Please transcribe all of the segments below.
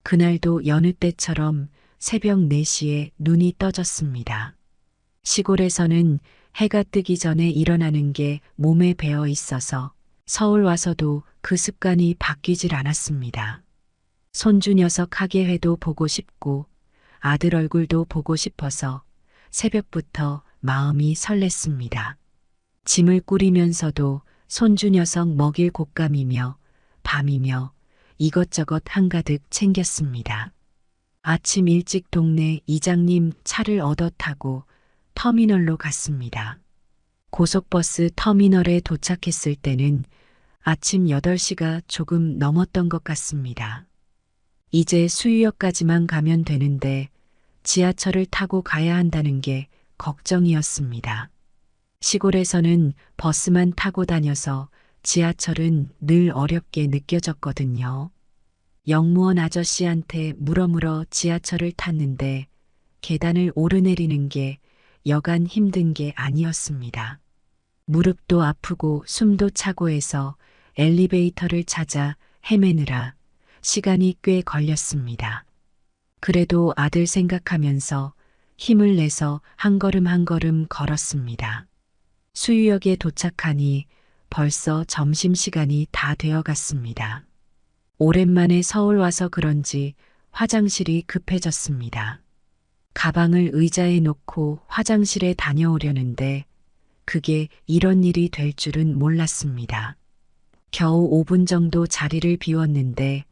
그날도 여느 때처럼 새벽 4시에 눈이 떠졌습니다. 시골에서는 해가 뜨기 전에 일어나는 게 몸에 배어 있어서 서울 와서도 그 습관이 바뀌질 않았습니다. 손주 녀석 학예회도 보고 싶고 아들 얼굴도 보고 싶어서 새벽부터 마음이 설렜습니다. 짐을 꾸리면서도 손주 녀석 먹일 곶감이며 밤이며 이것저것 한가득 챙겼습니다. 아침 일찍 동네 이장님 차를 얻어 타고 터미널로 갔습니다. 고속버스 터미널에 도착했을 때는 아침 8시가 조금 넘었던 것 같습니다. 이제 수유역까지만 가면 되는데 지하철을 타고 가야 한다는 게 걱정이었습니다. 시골에서는 버스만 타고 다녀서 지하철은 늘 어렵게 느껴졌거든요. 영무원 아저씨한테 물어물어 지하철을 탔는데 계단을 오르내리는 게 여간 힘든 게 아니었습니다. 무릎도 아프고 숨도 차고 해서 엘리베이터를 찾아 헤매느라 시간이 꽤 걸렸습니다. 그래도 아들 생각하면서 힘을 내서 한 걸음 한 걸음 걸었습니다. 수유역에 도착하니 벌써 점심시간이 다 되어 갔습니다. 오랜만에 서울 와서 그런지 화장실이 급해졌습니다. 가방을 의자에 놓고 화장실에 다녀오려는데 그게 이런 일이 될 줄은 몰랐습니다. 겨우 5분 정도 자리를 비웠는데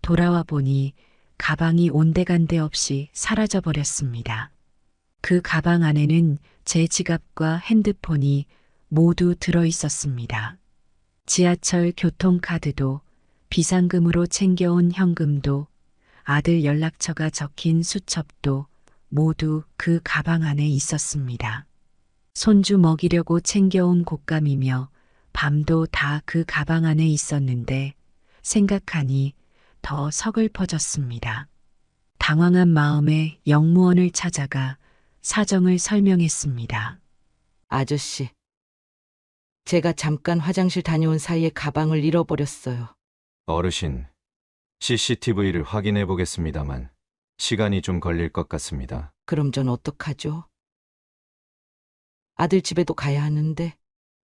돌아와 보니 가방이 온데간데 없이 사라져 버렸습니다. 그 가방 안에는 제 지갑과 핸드폰이 모두 들어 있었습니다. 지하철 교통카드도 비상금으로 챙겨온 현금도 아들 연락처가 적힌 수첩도 모두 그 가방 안에 있었습니다. 손주 먹이려고 챙겨온 곶감이며 밤도 다 그 가방 안에 있었는데 생각하니 더 서글퍼졌습니다. 당황한 마음에 영무원을 찾아가 사정을 설명했습니다. 아저씨, 제가 잠깐 화장실 다녀온 사이에 가방을 잃어버렸어요. 어르신, CCTV를 확인해 보겠습니다만 시간이 좀 걸릴 것 같습니다. 그럼 전 어떡하죠? 아들 집에도 가야 하는데.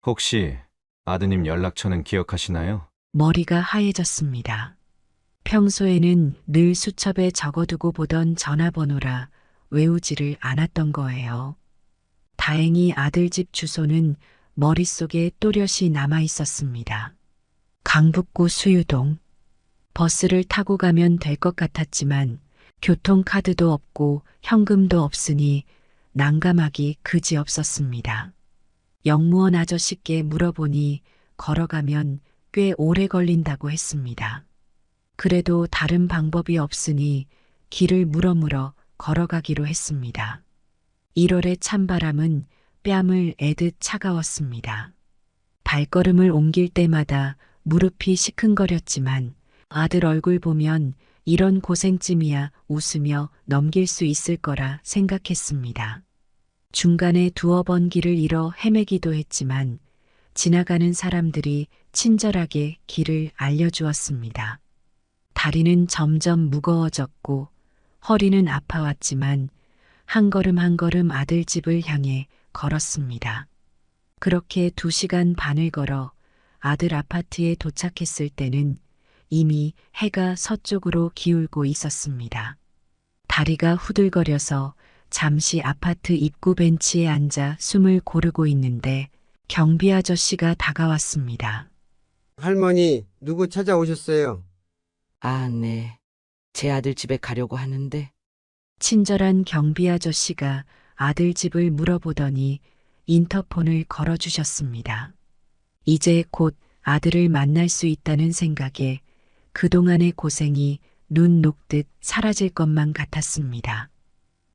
혹시 아드님 연락처는 기억하시나요? 머리가 하얘졌습니다. 평소에는 늘 수첩에 적어두고 보던 전화번호라 외우지를 않았던 거예요. 다행히 아들 집 주소는 머릿속에 또렷이 남아 있었습니다. 강북구 수유동. 버스를 타고 가면 될 것 같았지만 교통카드도 없고 현금도 없으니 난감하기 그지없었습니다. 영무원 아저씨께 물어보니 걸어가면 꽤 오래 걸린다고 했습니다. 그래도 다른 방법이 없으니 길을 물어물어 걸어가기로 했습니다. 1월의 찬바람은 뺨을 애듯 차가웠습니다. 발걸음을 옮길 때마다 무릎이 시큰거렸지만 아들 얼굴 보면 이런 고생쯤이야 웃으며 넘길 수 있을 거라 생각했습니다. 중간에 두어 번 길을 잃어 헤매기도 했지만 지나가는 사람들이 친절하게 길을 알려주었습니다. 다리는 점점 무거워졌고 허리는 아파왔지만 한 걸음 한 걸음 아들 집을 향해 걸었습니다. 그렇게 2시간 반을 걸어 아들 아파트에 도착했을 때는 이미 해가 서쪽으로 기울고 있었습니다. 다리가 후들거려서 잠시 아파트 입구 벤치에 앉아 숨을 고르고 있는데 경비 아저씨가 다가왔습니다. 할머니, 누구 찾아오셨어요? 아, 네. 제 아들 집에 가려고 하는데. 친절한 경비 아저씨가 아들 집을 물어보더니 인터폰을 걸어주셨습니다. 이제 곧 아들을 만날 수 있다는 생각에 그동안의 고생이 눈 녹듯 사라질 것만 같았습니다.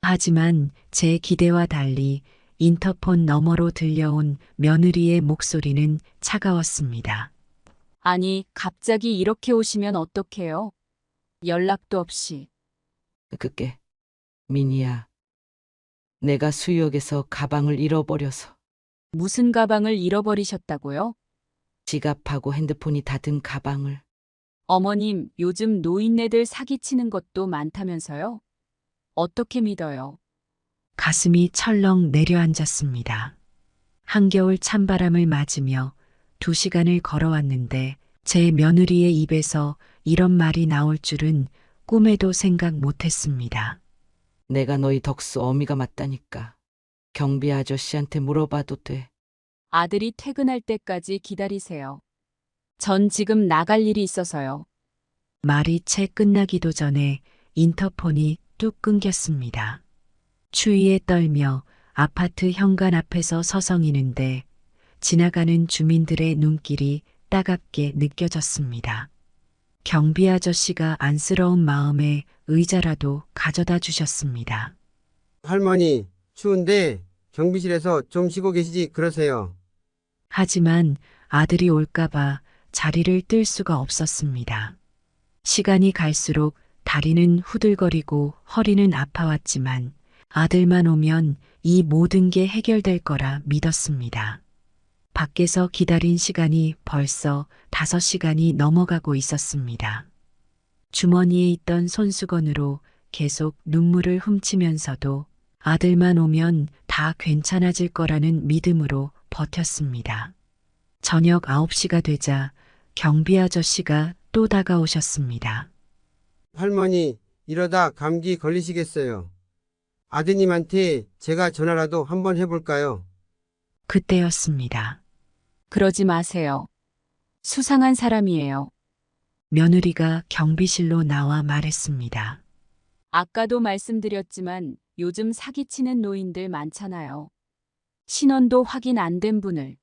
하지만 제 기대와 달리 인터폰 너머로 들려온 며느리의 목소리는 차가웠습니다. 아니, 갑자기 이렇게 오시면 어떡해요? 연락도 없이. 그게, 민희야. 내가 수유역에서 가방을 잃어버려서. 무슨 가방을 잃어버리셨다고요? 지갑하고 핸드폰이 다 든 가방을. 어머님, 요즘 노인네들 사기치는 것도 많다면서요? 어떻게 믿어요? 가슴이 철렁 내려앉았습니다. 한겨울 찬바람을 맞으며 2시간을 걸어왔는데 제 며느리의 입에서 이런 말이 나올 줄은 꿈에도 생각 못했습니다. 내가 너희 덕수 어미가 맞다니까. 경비 아저씨한테 물어봐도 돼. 아들이 퇴근할 때까지 기다리세요. 전 지금 나갈 일이 있어서요. 말이 채 끝나기도 전에 인터폰이 뚝 끊겼습니다. 추위에 떨며 아파트 현관 앞에서 서성이는데 지나가는 주민들의 눈길이 따갑게 느껴졌습니다. 경비 아저씨가 안쓰러운 마음에 의자라도 가져다 주셨습니다. 할머니, 추운데 경비실에서 좀 쉬고 계시지 그러세요. 하지만 아들이 올까봐 자리를 뜰 수가 없었습니다. 시간이 갈수록 다리는 후들거리고 허리는 아파왔지만 아들만 오면 이 모든 게 해결될 거라 믿었습니다. 밖에서 기다린 시간이 벌써 5시간이 넘어가고 있었습니다. 주머니에 있던 손수건으로 계속 눈물을 훔치면서도 아들만 오면 다 괜찮아질 거라는 믿음으로 버텼습니다. 저녁 9시가 되자 경비 아저씨가 또 다가오셨습니다. 할머니, 이러다 감기 걸리시겠어요. 아드님한테 제가 전화라도 한번 해볼까요? 그때였습니다. 그러지 마세요. 수상한 사람이에요. 며느리가 경비실로 나와 말했습니다. 아까도 말씀드렸지만 요즘 사기치는 노인들 많잖아요. 신원도 확인 안 된 분을.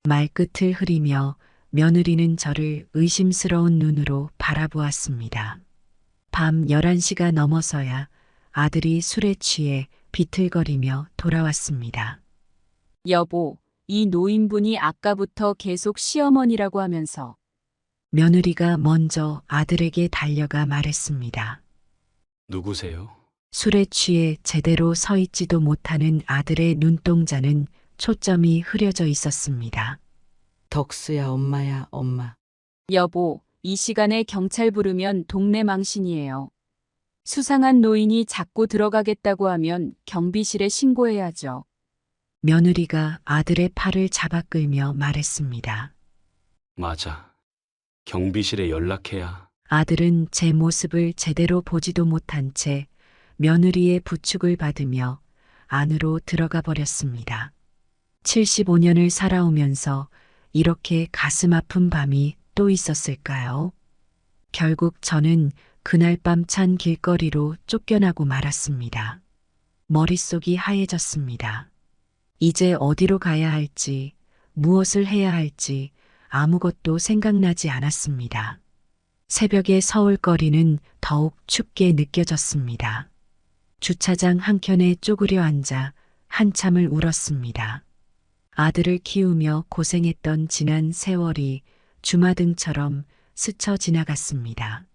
말끝을 흐리며 며느리는 저를 의심스러운 눈으로 바라보았습니다. 밤 11시가 넘어서야 아들이 술에 취해 비틀거리며 돌아왔습니다. 여보, 이 노인분이 아까부터 계속 시어머니라고 하면서 며느리가 먼저 아들에게 달려가 말했습니다. 누구세요? 술에 취해 제대로 서 있지도 못하는 아들의 눈동자는 초점이 흐려져 있었습니다. 덕수야, 엄마야, 엄마. 여보, 이 시간에 경찰 부르면 동네 망신이에요. 수상한 노인이 자꾸 들어가겠다고 하면 경비실에 신고해야죠. 며느리가 아들의 팔을 잡아 끌며 말했습니다. 맞아. 경비실에 연락해야. 아들은 제 모습을 제대로 보지도 못한 채 며느리의 부축을 받으며 안으로 들어가 버렸습니다. 75년을 살아오면서 이렇게 가슴 아픈 밤이 또 있었을까요? 결국 저는 그날 밤 찬 길거리로 쫓겨나고 말았습니다. 머릿속이 하얘졌습니다. 이제 어디로 가야 할지, 무엇을 해야 할지 아무것도 생각나지 않았습니다. 새벽의 서울거리는 더욱 춥게 느껴졌습니다. 주차장 한켠에 쪼그려 앉아 한참을 울었습니다. 아들을 키우며 고생했던 지난 세월이 주마등처럼 스쳐 지나갔습니다.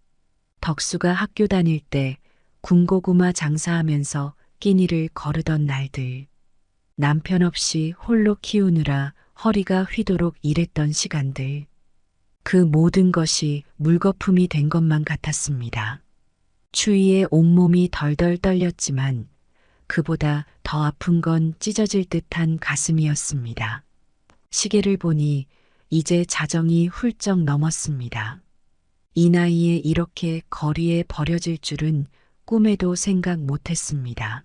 덕수가 학교 다닐 때 군고구마 장사하면서 끼니를 거르던 날들, 남편 없이 홀로 키우느라 허리가 휘도록 일했던 시간들, 그 모든 것이 물거품이 된 것만 같았습니다. 추위에 온몸이 덜덜 떨렸지만 그보다 더 아픈 건 찢어질 듯한 가슴이었습니다. 시계를 보니 이제 자정이 훌쩍 넘었습니다. 이 나이에 이렇게 거리에 버려질 줄은 꿈에도 생각 못했습니다.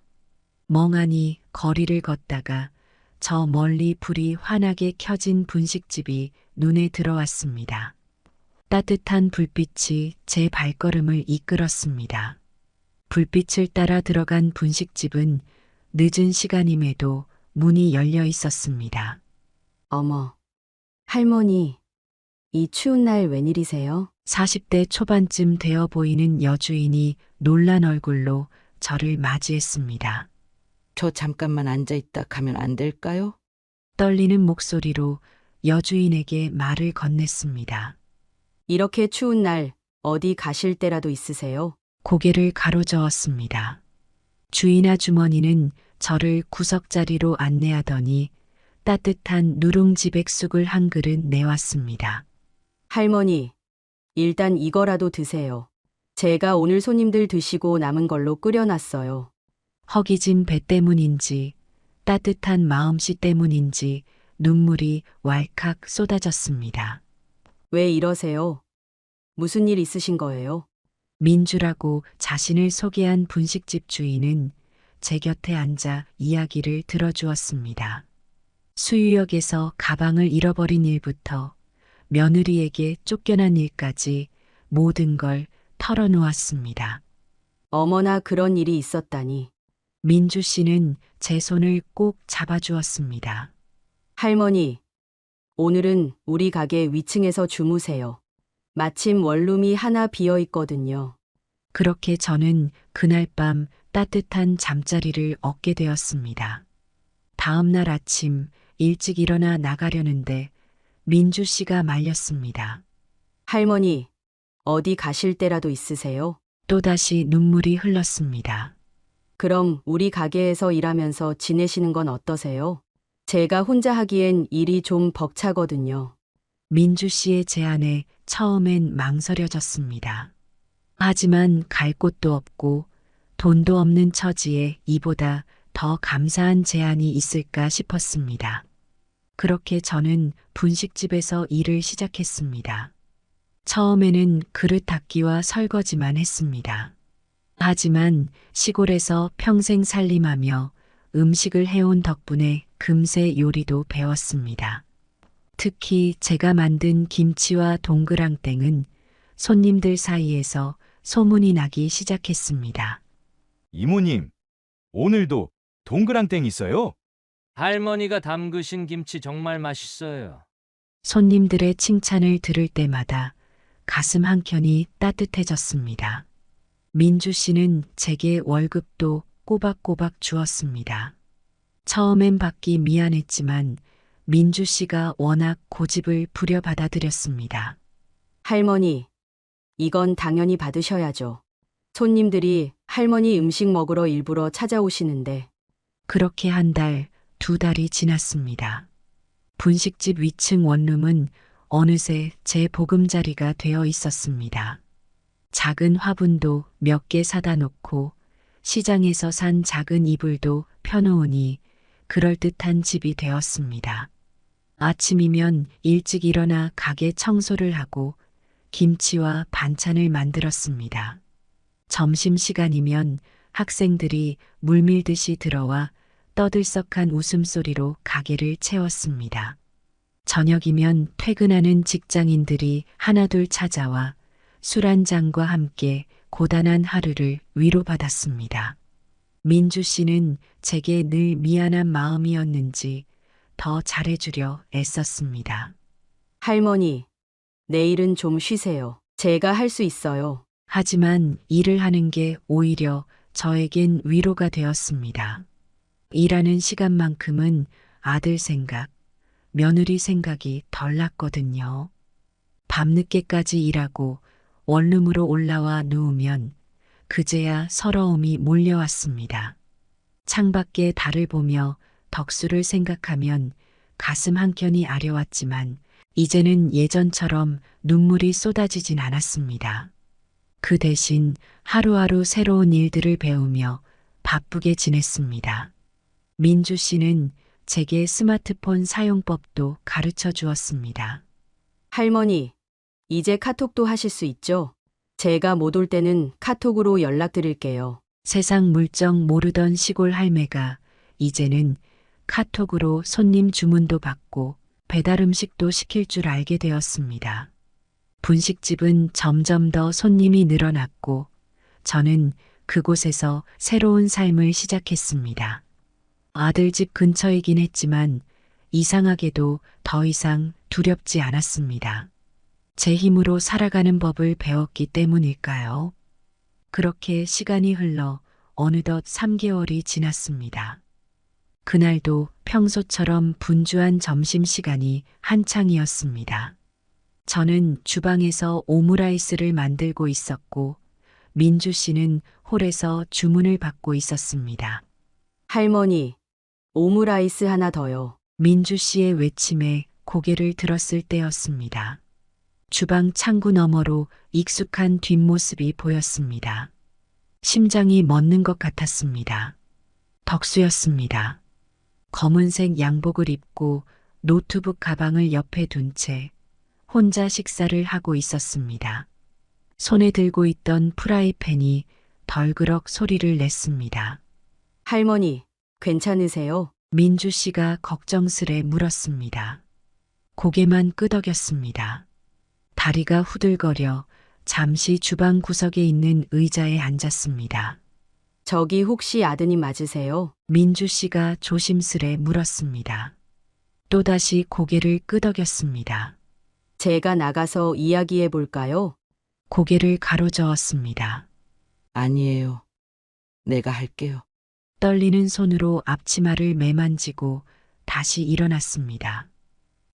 멍하니 거리를 걷다가 저 멀리 불이 환하게 켜진 분식집이 눈에 들어왔습니다. 따뜻한 불빛이 제 발걸음을 이끌었습니다. 불빛을 따라 들어간 분식집은 늦은 시간임에도 문이 열려 있었습니다. 어머, 할머니, 이 추운 날 웬일이세요? 40대 초반쯤 되어 보이는 여주인이 놀란 얼굴로 저를 맞이했습니다. 저 잠깐만 앉아있다 가면 안 될까요? 떨리는 목소리로 여주인에게 말을 건넸습니다. 이렇게 추운 날 어디 가실 때라도 있으세요? 고개를 가로저었습니다. 주인 아주머니는 저를 구석자리로 안내하더니 따뜻한 누룽지 백숙을 한 그릇 내왔습니다. 할머니, 일단 이거라도 드세요. 제가 오늘 손님들 드시고 남은 걸로 끓여놨어요. 허기진 배 때문인지 따뜻한 마음씨 때문인지 눈물이 왈칵 쏟아졌습니다. 왜 이러세요? 무슨 일 있으신 거예요? 민주라고 자신을 소개한 분식집 주인은 제 곁에 앉아 이야기를 들어주었습니다. 수유역에서 가방을 잃어버린 일부터 며느리에게 쫓겨난 일까지 모든 걸 털어놓았습니다. 어머나 그런 일이 있었다니. 민주 씨는 제 손을 꼭 잡아주었습니다. 할머니, 오늘은 우리 가게 위층에서 주무세요. 마침 원룸이 하나 비어 있거든요. 그렇게 저는 그날 밤 따뜻한 잠자리를 얻게 되었습니다. 다음 날 아침 일찍 일어나 나가려는데 민주 씨가 말렸습니다. 할머니, 어디 가실 때라도 있으세요? 또다시 눈물이 흘렀습니다. 그럼 우리 가게에서 일하면서 지내시는 건 어떠세요? 제가 혼자 하기엔 일이 좀 벅차거든요. 민주 씨의 제안에 처음엔 망설여졌습니다. 하지만 갈 곳도 없고 돈도 없는 처지에 이보다 더 감사한 제안이 있을까 싶었습니다. 그렇게 저는 분식집에서 일을 시작했습니다. 처음에는 그릇 닦기와 설거지만 했습니다. 하지만 시골에서 평생 살림하며 음식을 해온 덕분에 금세 요리도 배웠습니다. 특히 제가 만든 김치와 동그랑땡은 손님들 사이에서 소문이 나기 시작했습니다. 이모님, 오늘도 동그랑땡 있어요? 할머니가 담그신 김치 정말 맛있어요. 손님들의 칭찬을 들을 때마다 가슴 한켠이 따뜻해졌습니다. 민주 씨는 제게 월급도 꼬박꼬박 주었습니다. 처음엔 받기 미안했지만 민주 씨가 워낙 고집을 부려 받아들였습니다. 할머니, 이건 당연히 받으셔야죠. 손님들이 할머니 음식 먹으러 일부러 찾아오시는데. 그렇게 한 달, 두 달이 지났습니다. 분식집 위층 원룸은 어느새 제 보금자리가 되어 있었습니다. 작은 화분도 몇 개 사다 놓고 시장에서 산 작은 이불도 펴놓으니 그럴듯한 집이 되었습니다. 아침이면 일찍 일어나 가게 청소를 하고 김치와 반찬을 만들었습니다. 점심시간이면 학생들이 물밀듯이 들어와 떠들썩한 웃음소리로 가게를 채웠습니다. 저녁이면 퇴근하는 직장인들이 하나둘 찾아와 술 한 잔과 함께 고단한 하루를 위로받았습니다. 민주 씨는 제게 늘 미안한 마음이었는지 더 잘해주려 애썼습니다. 할머니, 내일은 좀 쉬세요. 제가 할 수 있어요. 하지만 일을 하는 게 오히려 저에겐 위로가 되었습니다. 일하는 시간만큼은 아들 생각, 며느리 생각이 덜 났거든요. 밤늦게까지 일하고 원룸으로 올라와 누우면 그제야 서러움이 몰려왔습니다. 창밖에 달을 보며 덕수를 생각하면 가슴 한켠이 아려왔지만 이제는 예전처럼 눈물이 쏟아지진 않았습니다. 그 대신 하루하루 새로운 일들을 배우며 바쁘게 지냈습니다. 민주 씨는 제게 스마트폰 사용법도 가르쳐 주었습니다. 할머니, 이제 카톡도 하실 수 있죠? 제가 못 올 때는 카톡으로 연락드릴게요. 세상 물정 모르던 시골 할매가 이제는 카톡으로 손님 주문도 받고 배달 음식도 시킬 줄 알게 되었습니다. 분식집은 점점 더 손님이 늘어났고 저는 그곳에서 새로운 삶을 시작했습니다. 아들 집 근처이긴 했지만 이상하게도 더 이상 두렵지 않았습니다. 제 힘으로 살아가는 법을 배웠기 때문일까요? 그렇게 시간이 흘러 어느덧 3개월이 지났습니다. 그날도 평소처럼 분주한 점심시간이 한창이었습니다. 저는 주방에서 오므라이스를 만들고 있었고 민주 씨는 홀에서 주문을 받고 있었습니다. 할머니, 오므라이스 하나 더요. 민주 씨의 외침에 고개를 들었을 때였습니다. 주방 창구 너머로 익숙한 뒷모습이 보였습니다. 심장이 멎는 것 같았습니다. 덕수였습니다. 검은색 양복을 입고 노트북 가방을 옆에 둔 채 혼자 식사를 하고 있었습니다. 손에 들고 있던 프라이팬이 덜그럭 소리를 냈습니다. 할머니, 괜찮으세요? 민주 씨가 걱정스레 물었습니다. 고개만 끄덕였습니다. 다리가 후들거려 잠시 주방 구석에 있는 의자에 앉았습니다. 저기 혹시 아드님 맞으세요? 민주 씨가 조심스레 물었습니다. 또다시 고개를 끄덕였습니다. 제가 나가서 이야기해 볼까요? 고개를 가로저었습니다. 아니에요. 내가 할게요. 떨리는 손으로 앞치마를 매만지고 다시 일어났습니다.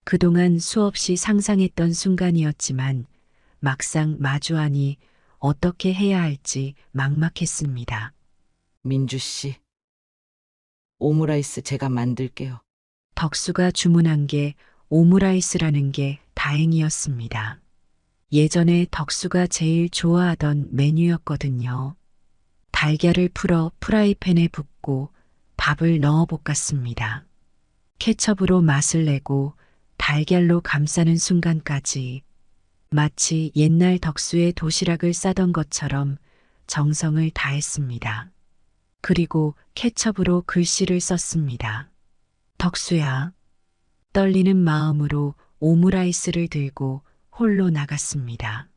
그동안 수없이 상상했던 순간이었지만 막상 마주하니 어떻게 해야 할지 막막했습니다. 민주 씨. 오므라이스 제가 만들게요. 덕수가 주문한 게 오므라이스라는 게 다행이었습니다. 예전에 덕수가 제일 좋아하던 메뉴였거든요. 달걀을 풀어 프라이팬에 붓고 밥을 넣어 볶았습니다. 케첩으로 맛을 내고 달걀로 감싸는 순간까지 마치 옛날 덕수의 도시락을 싸던 것처럼 정성을 다했습니다. 그리고 케첩으로 글씨를 썼습니다. 덕수야. 떨리는 마음으로 오므라이스를 들고 홀로 나갔습니다.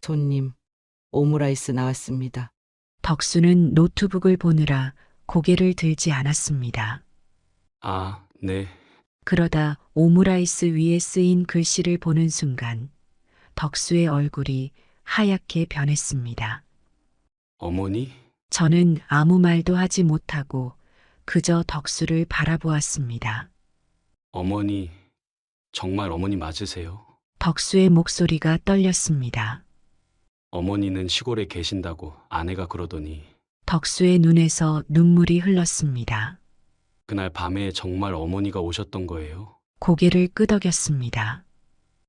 손님, 오므라이스 나왔습니다. 덕수는 노트북을 보느라 고개를 들지 않았습니다. 아, 네. 그러다 오므라이스 위에 쓰인 글씨를 보는 순간 덕수의 얼굴이 하얗게 변했습니다. 어머니? 저는 아무 말도 하지 못하고 그저 덕수를 바라보았습니다. 어머니, 정말 어머니 맞으세요? 덕수의 목소리가 떨렸습니다. 어머니는 시골에 계신다고 아내가 그러더니 덕수의 눈에서 눈물이 흘렀습니다. 그날 밤에 정말 어머니가 오셨던 거예요? 고개를 끄덕였습니다.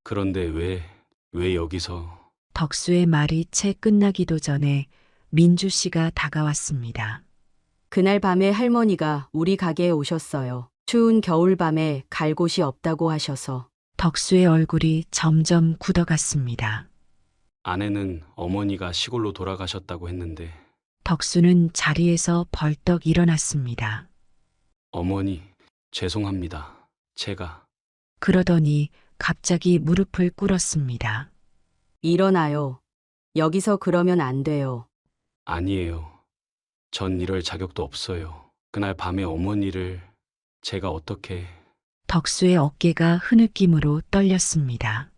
그런데 왜 여기서? 덕수의 말이 채 끝나기도 전에 민주 씨가 다가왔습니다. 그날 밤에 할머니가 우리 가게에 오셨어요. 추운 겨울밤에 갈 곳이 없다고 하셔서. 덕수의 얼굴이 점점 굳어갔습니다. 아내는 어머니가 시골로 돌아가셨다고 했는데 덕수는 자리에서 벌떡 일어났습니다. 어머니, 죄송합니다. 제가 그러더니 갑자기 무릎을 꿇었습니다. 일어나요. 여기서 그러면 안 돼요. 아니에요. 전 이럴 자격도 없어요. 그날 밤에 어머니를 제가 어떻게... 덕수의 어깨가 흐느낌으로 떨렸습니다.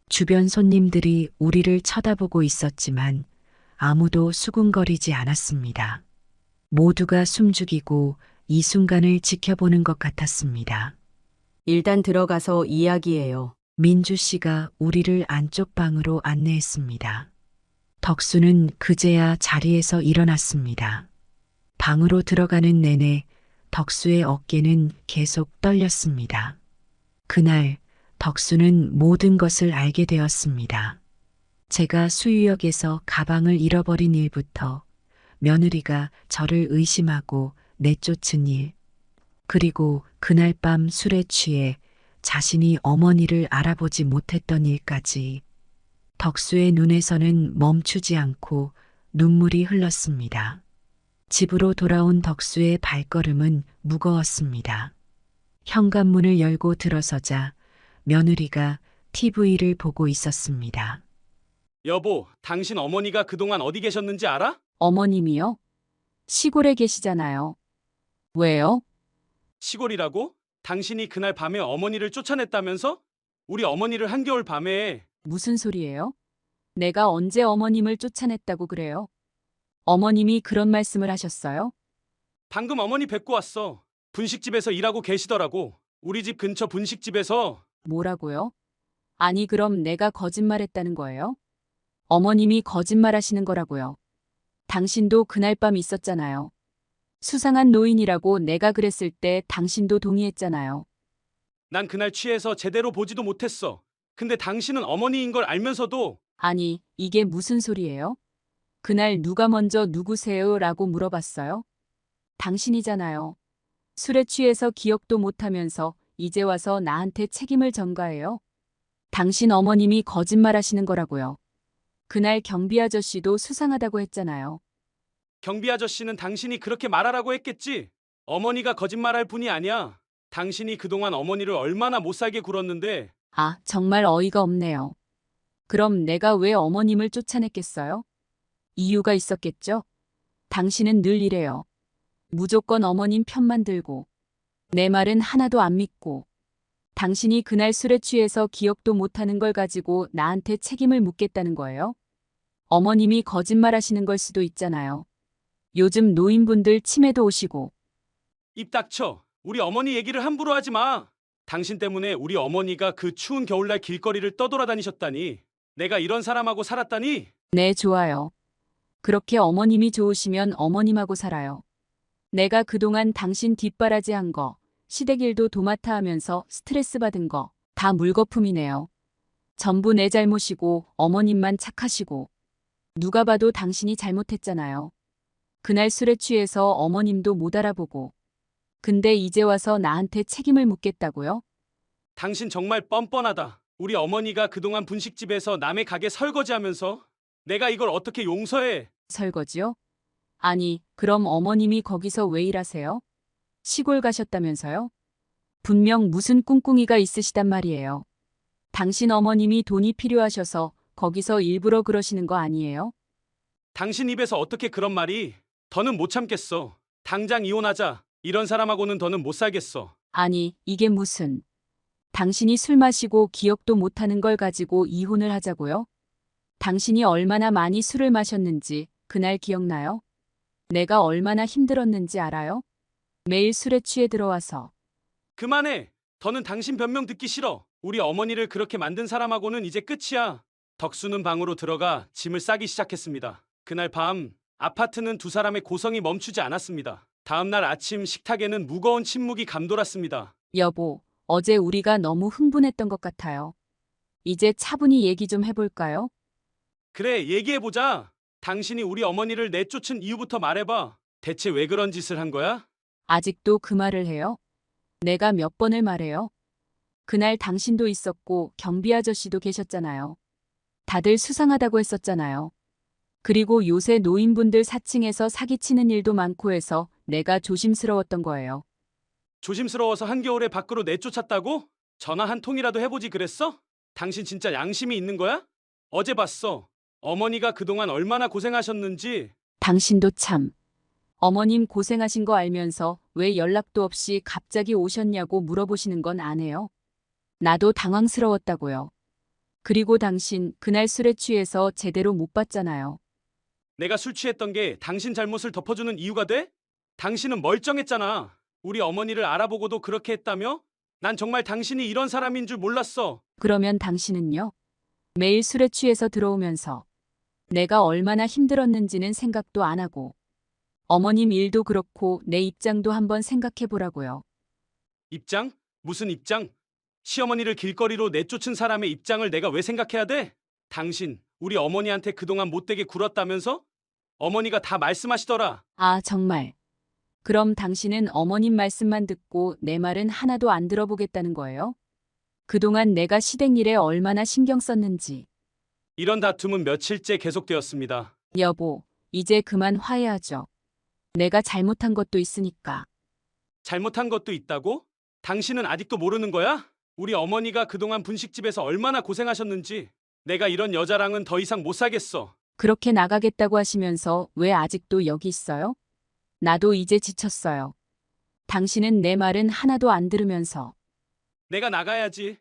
주변 손님들이 우리를 쳐다보고 있었지만 아무도 수군거리지 않았습니다. 모두가 숨죽이고 이 순간을 지켜보는 것 같았습니다. 일단 들어가서 이야기해요. 민주 씨가 우리를 안쪽 방으로 안내했습니다. 덕수는 그제야 자리에서 일어났습니다. 방으로 들어가는 내내 덕수의 어깨는 계속 떨렸습니다. 그날 덕수는 모든 것을 알게 되었습니다. 제가 수유역에서 가방을 잃어버린 일부터 며느리가 저를 의심하고 내쫓은 일, 그리고 그날 밤 술에 취해 자신이 어머니를 알아보지 못했던 일까지 덕수의 눈에서는 멈추지 않고 눈물이 흘렀습니다. 집으로 돌아온 덕수의 발걸음은 무거웠습니다. 현관문을 열고 들어서자 며느리가 TV를 보고 있었습니다. 여보, 당신 어머니가 그동안 어디 계셨는지 알아? 어머님이요? 시골에 계시잖아요. 왜요? 시골이라고? 당신이 그날 밤에 어머니를 쫓아냈다면서? 우리 어머니를 한겨울 밤에... 무슨 소리예요? 내가 언제 어머님을 쫓아냈다고 그래요? 어머님이 그런 말씀을 하셨어요? 방금 어머니 뵙고 왔어. 분식집에서 일하고 계시더라고. 우리 집 근처 분식집에서. 뭐라고요? 아니, 그럼 내가 거짓말했다는 거예요? 어머님이 거짓말하시는 거라고요. 당신도 그날 밤 있었잖아요. 수상한 노인이라고 내가 그랬을 때 당신도 동의했잖아요. 난 그날 취해서 제대로 보지도 못했어. 근데 당신은 어머니인 걸 알면서도 아니, 이게 무슨 소리예요? 그날 누가 먼저 누구세요? 라고 물어봤어요. 당신이잖아요. 술에 취해서 기억도 못하면서 이제 와서 나한테 책임을 전가해요. 당신 어머님이 거짓말하시는 거라고요. 그날 경비 아저씨도 수상하다고 했잖아요. 경비 아저씨는 당신이 그렇게 말하라고 했겠지. 어머니가 거짓말할 분이 아니야. 당신이 그동안 어머니를 얼마나 못 살게 굴었는데 아, 정말 어이가 없네요. 그럼 내가 왜 어머님을 쫓아냈겠어요? 이유가 있었겠죠? 당신은 늘 이래요. 무조건 어머님 편만 들고 내 말은 하나도 안 믿고 당신이 그날 술에 취해서 기억도 못하는 걸 가지고 나한테 책임을 묻겠다는 거예요? 어머님이 거짓말하시는 걸 수도 있잖아요. 요즘 노인분들 치매도 오시고 입 닥쳐. 우리 어머니 얘기를 함부로 하지 마. 당신 때문에 우리 어머니가 그 추운 겨울날 길거리를 떠돌아다니셨다니. 내가 이런 사람하고 살았다니. 네, 좋아요. 그렇게 어머님이 좋으시면 어머님하고 살아요. 내가 그동안 당신 뒷바라지 한 거, 시댁일도 도맡아 하면서 스트레스 받은 거, 다 물거품이네요. 전부 내 잘못이고 어머님만 착하시고. 누가 봐도 당신이 잘못했잖아요. 그날 술에 취해서 어머님도 못 알아보고. 근데 이제 와서 나한테 책임을 묻겠다고요? 당신 정말 뻔뻔하다. 우리 어머니가 그동안 분식집에서 남의 가게 설거지하면서 내가 이걸 어떻게 용서해? 설거지요? 아니, 그럼 어머님이 거기서 왜 일하세요? 시골 가셨다면서요? 분명 무슨 꿍꿍이가 있으시단 말이에요. 당신 어머님이 돈이 필요하셔서 거기서 일부러 그러시는 거 아니에요? 당신 입에서 어떻게 그런 말이? 더는 못 참겠어. 당장 이혼하자. 이런 사람하고는 더는 못 살겠어. 아니, 이게 무슨. 당신이 술 마시고 기억도 못하는 걸 가지고 이혼을 하자고요? 당신이 얼마나 많이 술을 마셨는지 그날 기억나요? 내가 얼마나 힘들었는지 알아요? 매일 술에 취해 들어와서. 그만해. 더는 당신 변명 듣기 싫어. 우리 어머니를 그렇게 만든 사람하고는 이제 끝이야. 덕수는 방으로 들어가 짐을 싸기 시작했습니다. 그날 밤 아파트는 두 사람의 고성이 멈추지 않았습니다. 다음 날 아침 식탁에는 무거운 침묵이 감돌았습니다. 여보, 어제 우리가 너무 흥분했던 것 같아요. 이제 차분히 얘기 좀 해볼까요? 그래, 얘기해보자. 당신이 우리 어머니를 내쫓은 이유부터 말해봐. 대체 왜 그런 짓을 한 거야? 아직도 그 말을 해요? 내가 몇 번을 말해요? 그날 당신도 있었고 경비 아저씨도 계셨잖아요. 다들 수상하다고 했었잖아요. 그리고 요새 노인분들 4층에서 사기치는 일도 많고 해서 내가 조심스러웠던 거예요. 조심스러워서 한겨울에 밖으로 내쫓았다고? 전화 한 통이라도 해보지 그랬어? 당신 진짜 양심이 있는 거야? 어제 봤어. 어머니가 그동안 얼마나 고생하셨는지. 당신도 참. 어머님 고생하신 거 알면서 왜 연락도 없이 갑자기 오셨냐고 물어보시는 건 안 해요? 나도 당황스러웠다고요. 그리고 당신 그날 술에 취해서 제대로 못 봤잖아요. 내가 술 취했던 게 당신 잘못을 덮어주는 이유가 돼? 당신은 멀쩡했잖아. 우리 어머니를 알아보고도 그렇게 했다며? 난 정말 당신이 이런 사람인 줄 몰랐어. 그러면 당신은요? 매일 술에 취해서 들어오면서 내가 얼마나 힘들었는지는 생각도 안 하고 어머님 일도 그렇고 내 입장도 한번 생각해 보라고요. 입장? 무슨 입장? 시어머니를 길거리로 내쫓은 사람의 입장을 내가 왜 생각해야 돼? 당신, 우리 어머니한테 그동안 못되게 굴었다면서? 어머니가 다 말씀하시더라. 아, 정말. 그럼 당신은 어머님 말씀만 듣고 내 말은 하나도 안 들어보겠다는 거예요? 그동안 내가 시댁 일에 얼마나 신경 썼는지. 이런 다툼은 며칠째 계속되었습니다. 여보, 이제 그만 화해하죠. 내가 잘못한 것도 있으니까. 잘못한 것도 있다고? 당신은 아직도 모르는 거야? 우리 어머니가 그동안 분식집에서 얼마나 고생하셨는지. 내가 이런 여자랑은 더 이상 못 살겠어. 그렇게 나가겠다고 하시면서 왜 아직도 여기 있어요? 나도 이제 지쳤어요. 당신은 내 말은 하나도 안 들으면서. 내가 나가야지.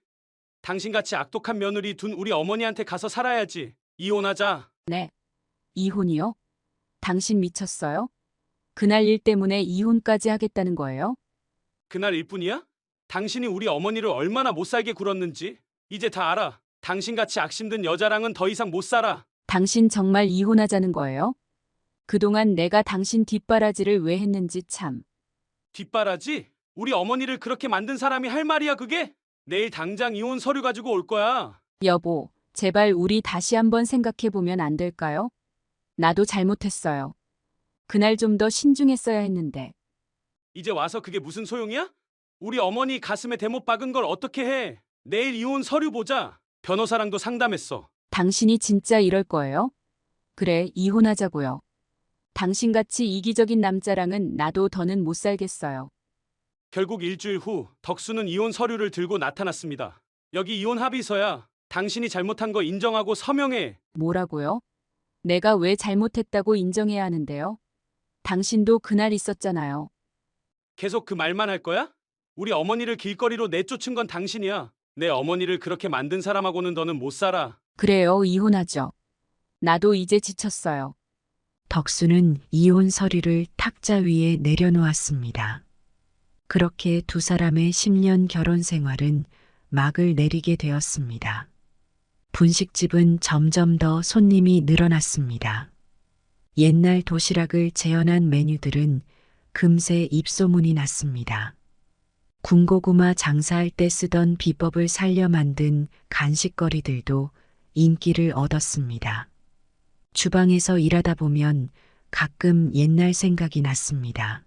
당신같이 악독한 며느리 둔 우리 어머니한테 가서 살아야지. 이혼하자. 네. 이혼이요? 당신 미쳤어요? 그날 일 때문에 이혼까지 하겠다는 거예요? 그날 일뿐이야? 당신이 우리 어머니를 얼마나 못 살게 굴었는지 이제 다 알아. 당신같이 악심든 여자랑은 더 이상 못 살아. 당신 정말 이혼하자는 거예요? 그동안 내가 당신 뒷바라지를 왜 했는지 참. 뒷바라지? 우리 어머니를 그렇게 만든 사람이 할 말이야 그게? 내일 당장 이혼 서류 가지고 올 거야. 여보, 제발 우리 다시 한번 생각해 보면 안 될까요? 나도 잘못했어요. 그날 좀 더 신중했어야 했는데. 이제 와서 그게 무슨 소용이야? 우리 어머니 가슴에 대못 박은 걸 어떻게 해? 내일 이혼 서류 보자. 변호사랑도 상담했어. 당신이 진짜 이럴 거예요? 그래, 이혼하자고요. 당신같이 이기적인 남자랑은 나도 더는 못 살겠어요. 결국 일주일 후 덕수는 이혼 서류를 들고 나타났습니다. 여기 이혼 합의서야. 당신이 잘못한 거 인정하고 서명해. 뭐라고요? 내가 왜 잘못했다고 인정해야 하는데요? 당신도 그날 있었잖아요. 계속 그 말만 할 거야? 우리 어머니를 길거리로 내쫓은 건 당신이야. 내 어머니를 그렇게 만든 사람하고는 너는 못 살아. 그래요, 이혼하죠. 나도 이제 지쳤어요. 덕수는 이혼 서류를 탁자 위에 내려놓았습니다. 그렇게 두 사람의 10년 결혼 생활은 막을 내리게 되었습니다. 분식집은 점점 더 손님이 늘어났습니다. 옛날 도시락을 재현한 메뉴들은 금세 입소문이 났습니다. 군고구마 장사할 때 쓰던 비법을 살려 만든 간식거리들도 인기를 얻었습니다. 주방에서 일하다 보면 가끔 옛날 생각이 났습니다.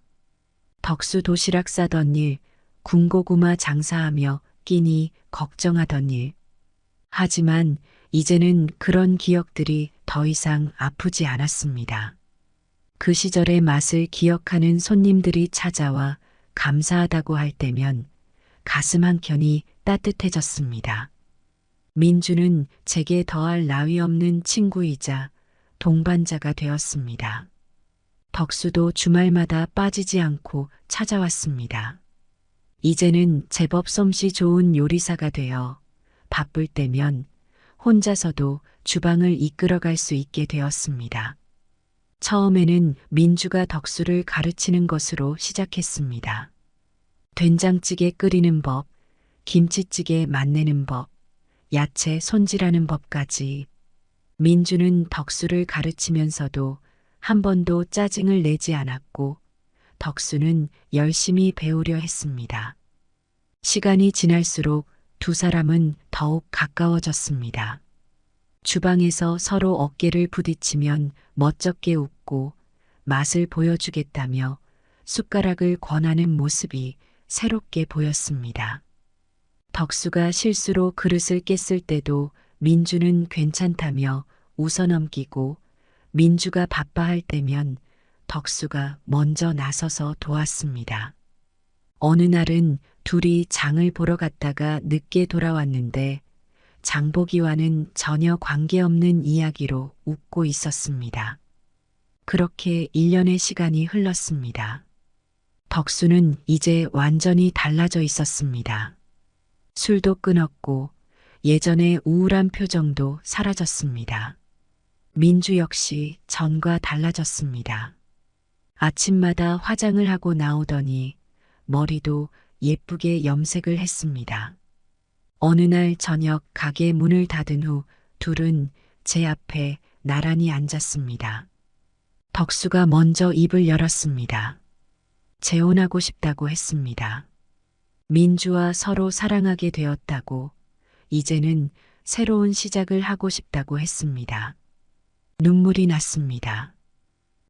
덕수 도시락 싸던 일, 군고구마 장사하며 끼니 걱정하던 일. 하지만 이제는 그런 기억들이 더 이상 아프지 않았습니다. 그 시절의 맛을 기억하는 손님들이 찾아와 감사하다고 할 때면 가슴 한켠이 따뜻해졌습니다. 민주는 제게 더할 나위 없는 친구이자 동반자가 되었습니다. 덕수도 주말마다 빠지지 않고 찾아왔습니다. 이제는 제법 솜씨 좋은 요리사가 되어 바쁠 때면 혼자서도 주방을 이끌어갈 수 있게 되었습니다. 처음에는 민주가 덕수를 가르치는 것으로 시작했습니다. 된장찌개 끓이는 법, 김치찌개 맛내는 법, 야채 손질하는 법까지. 민주는 덕수를 가르치면서도 한 번도 짜증을 내지 않았고 덕수는 열심히 배우려 했습니다. 시간이 지날수록 두 사람은 더욱 가까워졌습니다. 주방에서 서로 어깨를 부딪히면 멋쩍게 웃고 맛을 보여주겠다며 숟가락을 권하는 모습이 새롭게 보였습니다. 덕수가 실수로 그릇을 깼을 때도 민주는 괜찮다며 웃어넘기고 민주가 바빠할 때면 덕수가 먼저 나서서 도왔습니다. 어느 날은 둘이 장을 보러 갔다가 늦게 돌아왔는데 장보기와는 전혀 관계없는 이야기로 웃고 있었습니다. 그렇게 1년의 시간이 흘렀습니다. 덕수는 이제 완전히 달라져 있었습니다. 술도 끊었고 예전의 우울한 표정도 사라졌습니다. 민주 역시 전과 달라졌습니다. 아침마다 화장을 하고 나오더니 머리도 예쁘게 염색을 했습니다. 어느 날 저녁 가게 문을 닫은 후 둘은 제 앞에 나란히 앉았습니다. 덕수가 먼저 입을 열었습니다. 재혼하고 싶다고 했습니다. 민주와 서로 사랑하게 되었다고, 이제는 새로운 시작을 하고 싶다고 했습니다. 눈물이 났습니다.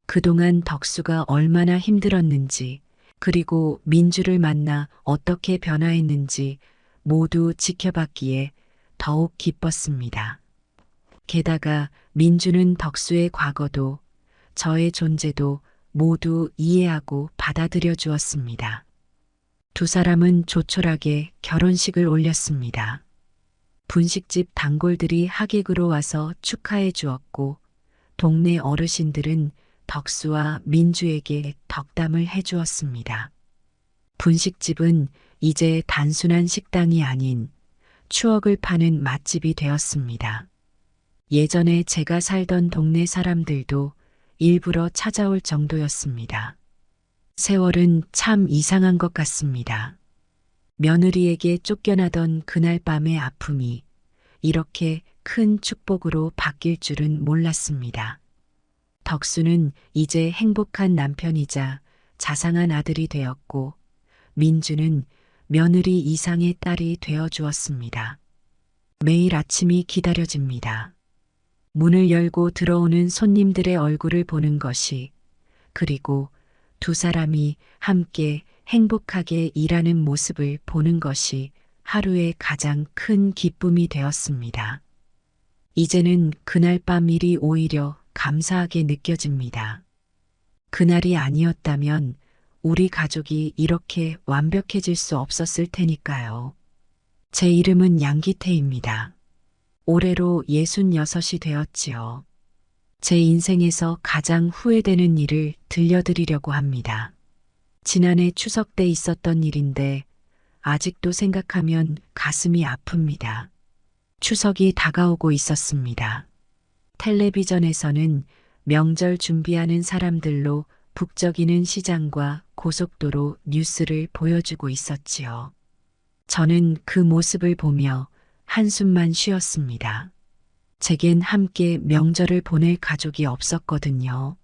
그동안 덕수가 얼마나 힘들었는지, 그리고 민주를 만나 어떻게 변화했는지 모두 지켜봤기에 더욱 기뻤습니다. 게다가 민주는 덕수의 과거도 저의 존재도 모두 이해하고 받아들여 주었습니다. 두 사람은 조촐하게 결혼식을 올렸습니다. 분식집 단골들이 하객으로 와서 축하해 주었고 동네 어르신들은 덕수와 민주에게 덕담을 해 주었습니다. 분식집은 이제 단순한 식당이 아닌 추억을 파는 맛집이 되었습니다. 예전에 제가 살던 동네 사람들도 일부러 찾아올 정도였습니다. 세월은 참 이상한 것 같습니다. 며느리에게 쫓겨나던 그날 밤의 아픔이 이렇게 큰 축복으로 바뀔 줄은 몰랐습니다. 덕수는 이제 행복한 남편이자 자상한 아들이 되었고 민주는 며느리 이상의 딸이 되어 주었습니다. 매일 아침이 기다려집니다. 문을 열고 들어오는 손님들의 얼굴을 보는 것이, 그리고 두 사람이 함께 행복하게 일하는 모습을 보는 것이 하루의 가장 큰 기쁨이 되었습니다. 이제는 그날 밤 일이 오히려 감사하게 느껴집니다. 그날이 아니었다면 우리 가족이 이렇게 완벽해질 수 없었을 테니까요. 제 이름은 양기태입니다. 올해로 66이 되었지요. 제 인생에서 가장 후회되는 일을 들려드리려고 합니다. 지난해 추석 때 있었던 일인데 아직도 생각하면 가슴이 아픕니다. 추석이 다가오고 있었습니다. 텔레비전에서는 명절 준비하는 사람들로 북적이는 시장과 고속도로 뉴스를 보여주고 있었지요. 저는 그 모습을 보며 한숨만 쉬었습니다. 제겐 함께 명절을 보낼 가족이 없었거든요.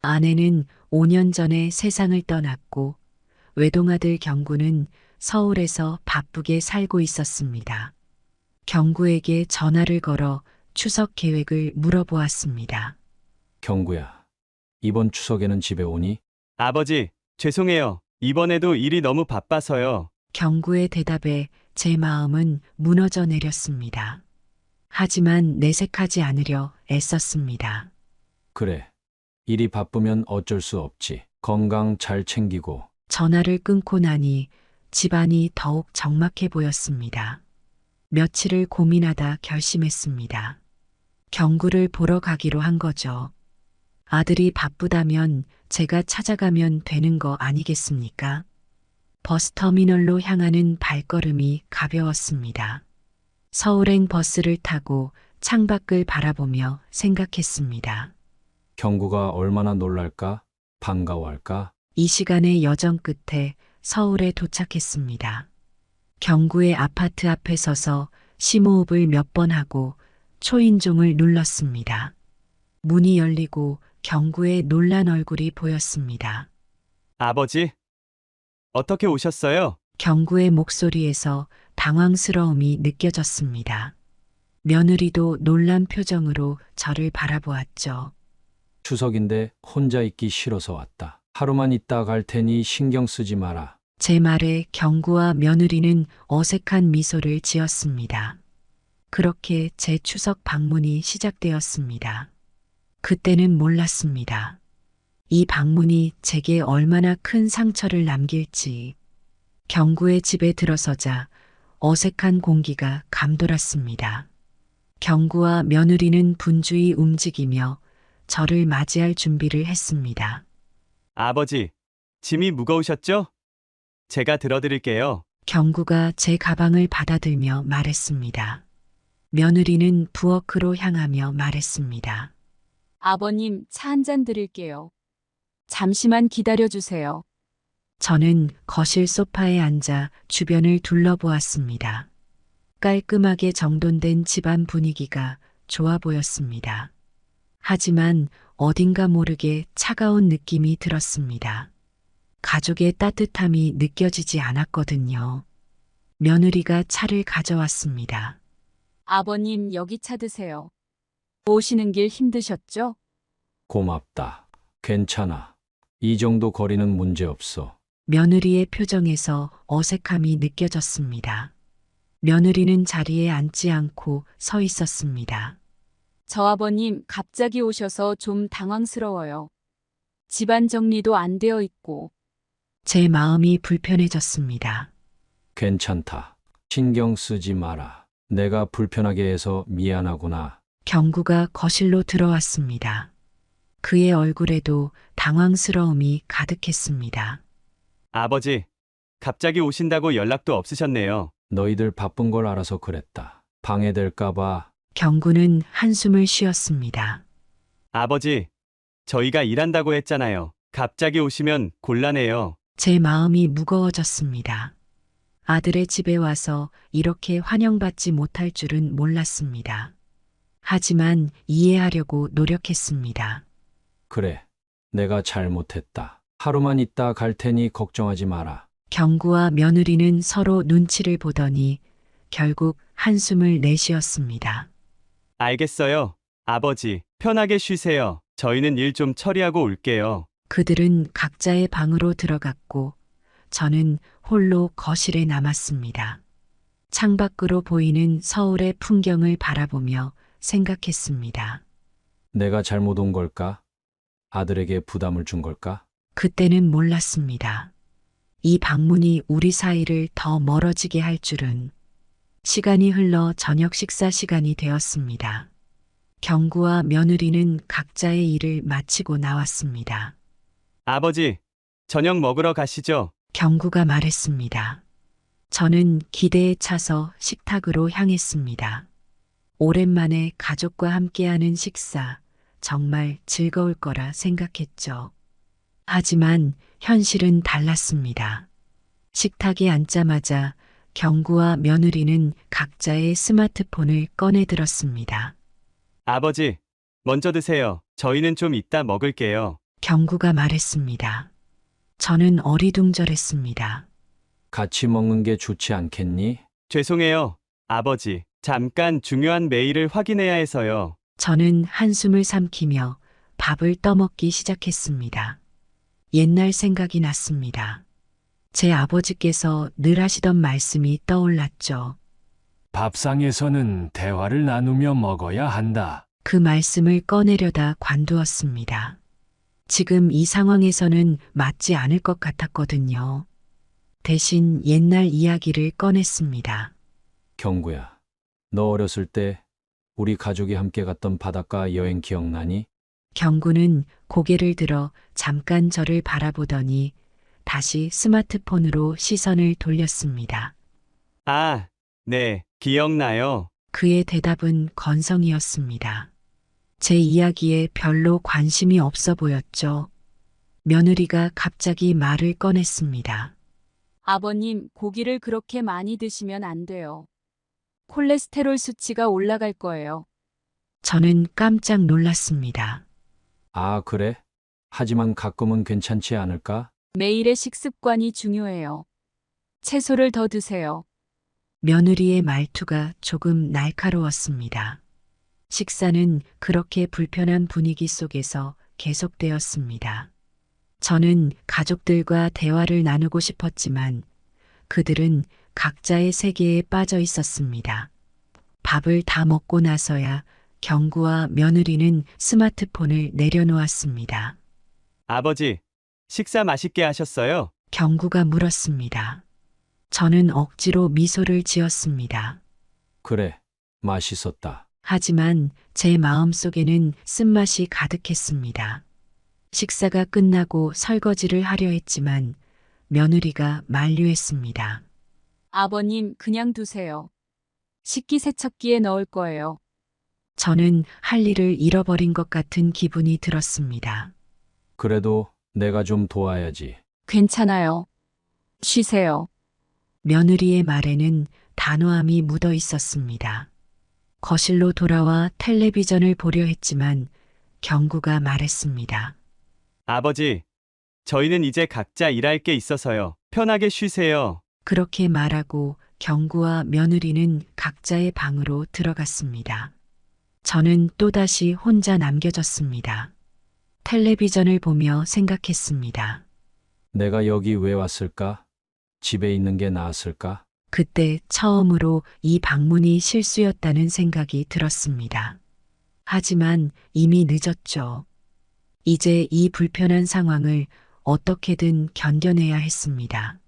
아내는 5년 전에 세상을 떠났고 외동아들 경구는 서울에서 바쁘게 살고 있었습니다. 경구에게 전화를 걸어 추석 계획을 물어보았습니다. 경구야, 이번 추석에는 집에 오니? 아버지, 죄송해요. 이번에도 일이 너무 바빠서요. 경구의 대답에 제 마음은 무너져 내렸습니다. 하지만 내색하지 않으려 애썼습니다. 그래. 일이 바쁘면 어쩔 수 없지. 건강 잘 챙기고. 전화를 끊고 나니 집안이 더욱 적막해 보였습니다. 며칠을 고민하다 결심했습니다. 경구를 보러 가기로 한 거죠. 아들이 바쁘다면 제가 찾아가면 되는 거 아니겠습니까? 버스터미널로 향하는 발걸음이 가벼웠습니다. 서울행 버스를 타고 창밖을 바라보며 생각했습니다. 경구가 얼마나 놀랄까? 반가워할까? 이 시간의 여정 끝에 서울에 도착했습니다. 경구의 아파트 앞에 서서 심호흡을 몇 번 하고 초인종을 눌렀습니다. 문이 열리고 경구의 놀란 얼굴이 보였습니다. 아버지, 어떻게 오셨어요? 경구의 목소리에서 당황스러움이 느껴졌습니다. 며느리도 놀란 표정으로 저를 바라보았죠. 추석인데 혼자 있기 싫어서 왔다. 하루만 있다 갈 테니 신경 쓰지 마라. 제 말에 경구와 며느리는 어색한 미소를 지었습니다. 그렇게 제 추석 방문이 시작되었습니다. 그때는 몰랐습니다. 이 방문이 제게 얼마나 큰 상처를 남길지. 경구의 집에 들어서자 어색한 공기가 감돌았습니다. 경구와 며느리는 분주히 움직이며 저를 맞이할 준비를 했습니다. 아버지, 짐이 무거우셨죠? 제가 들어드릴게요. 경구가 제 가방을 받아들며 말했습니다. 며느리는 부엌으로 향하며 말했습니다. 아버님, 차 한 잔 드릴게요. 잠시만 기다려주세요. 저는 거실 소파에 앉아 주변을 둘러보았습니다. 깔끔하게 정돈된 집안 분위기가 좋아 보였습니다. 하지만 어딘가 모르게 차가운 느낌이 들었습니다. 가족의 따뜻함이 느껴지지 않았거든요. 며느리가 차를 가져왔습니다. 아버님, 여기 차 드세요. 오시는 길 힘드셨죠? 고맙다. 괜찮아. 이 정도 거리는 문제 없어. 며느리의 표정에서 어색함이 느껴졌습니다. 며느리는 자리에 앉지 않고 서 있었습니다. 저 아버님, 갑자기 오셔서 좀 당황스러워요. 집안 정리도 안 되어 있고. 제 마음이 불편해졌습니다. 괜찮다. 신경 쓰지 마라. 내가 불편하게 해서 미안하구나. 경구가 거실로 들어왔습니다. 그의 얼굴에도 당황스러움이 가득했습니다. 아버지, 갑자기 오신다고 연락도 없으셨네요. 너희들 바쁜 걸 알아서 그랬다. 방해될까봐. 경구는 한숨을 쉬었습니다. 아버지, 저희가 일한다고 했잖아요. 갑자기 오시면 곤란해요. 제 마음이 무거워졌습니다. 아들의 집에 와서 이렇게 환영받지 못할 줄은 몰랐습니다. 하지만 이해하려고 노력했습니다. 그래. 내가 잘못했다. 하루만 있다 갈 테니 걱정하지 마라. 경구와 며느리는 서로 눈치를 보더니 결국 한숨을 내쉬었습니다. 알겠어요. 아버지, 편하게 쉬세요. 저희는 일 좀 처리하고 올게요. 그들은 각자의 방으로 들어갔고 저는 홀로 거실에 남았습니다. 창밖으로 보이는 서울의 풍경을 바라보며 생각했습니다. 내가 잘못 온 걸까? 아들에게 부담을 준 걸까? 그때는 몰랐습니다. 이 방문이 우리 사이를 더 멀어지게 할 줄은. 시간이 흘러 저녁 식사 시간이 되었습니다. 경구와 며느리는 각자의 일을 마치고 나왔습니다. 아버지, 저녁 먹으러 가시죠. 경구가 말했습니다. 저는 기대에 차서 식탁으로 향했습니다. 오랜만에 가족과 함께하는 식사, 정말 즐거울 거라 생각했죠. 하지만 현실은 달랐습니다. 식탁에 앉자마자 경구와 며느리는 각자의 스마트폰을 꺼내 들었습니다. 아버지, 먼저 드세요. 저희는 좀 이따 먹을게요. 경구가 말했습니다. 저는 어리둥절했습니다. 같이 먹는 게 좋지 않겠니? 죄송해요. 아버지, 잠깐 중요한 메일을 확인해야 해서요. 저는 한숨을 삼키며 밥을 떠먹기 시작했습니다. 옛날 생각이 났습니다. 제 아버지께서 늘 하시던 말씀이 떠올랐죠. 밥상에서는 대화를 나누며 먹어야 한다. 그 말씀을 꺼내려다 관두었습니다. 지금 이 상황에서는 맞지 않을 것 같았거든요. 대신 옛날 이야기를 꺼냈습니다. 경구야, 너 어렸을 때 우리 가족이 함께 갔던 바닷가 여행 기억나니? 경구는 고개를 들어 잠깐 저를 바라보더니 다시 스마트폰으로 시선을 돌렸습니다. 아, 네, 기억나요. 그의 대답은 건성이었습니다. 제 이야기에 별로 관심이 없어 보였죠. 며느리가 갑자기 말을 꺼냈습니다. 아버님, 고기를 그렇게 많이 드시면 안 돼요. 콜레스테롤 수치가 올라갈 거예요. 저는 깜짝 놀랐습니다. 아, 그래? 하지만 가끔은 괜찮지 않을까? 매일의 식습관이 중요해요. 채소를 더 드세요. 며느리의 말투가 조금 날카로웠습니다. 식사는 그렇게 불편한 분위기 속에서 계속되었습니다. 저는 가족들과 대화를 나누고 싶었지만 그들은 각자의 세계에 빠져 있었습니다. 밥을 다 먹고 나서야 경구와 며느리는 스마트폰을 내려놓았습니다. 아버지, 식사 맛있게 하셨어요? 경구가 물었습니다. 저는 억지로 미소를 지었습니다. 그래, 맛있었다. 하지만 제 마음속에는 쓴맛이 가득했습니다. 식사가 끝나고 설거지를 하려 했지만 며느리가 만류했습니다. 아버님, 그냥 두세요. 식기세척기에 넣을 거예요. 저는 할 일을 잃어버린 것 같은 기분이 들었습니다. 그래도 내가 좀 도와야지. 괜찮아요. 쉬세요. 며느리의 말에는 단호함이 묻어 있었습니다. 거실로 돌아와 텔레비전을 보려 했지만 경구가 말했습니다. 아버지, 저희는 이제 각자 일할 게 있어서요. 편하게 쉬세요. 그렇게 말하고 경구와 며느리는 각자의 방으로 들어갔습니다. 저는 또다시 혼자 남겨졌습니다. 텔레비전을 보며 생각했습니다. 내가 여기 왜 왔을까? 집에 있는 게 나았을까? 그때 처음으로 이 방문이 실수였다는 생각이 들었습니다. 하지만 이미 늦었죠. 이제 이 불편한 상황을 어떻게든 견뎌내야 했습니다.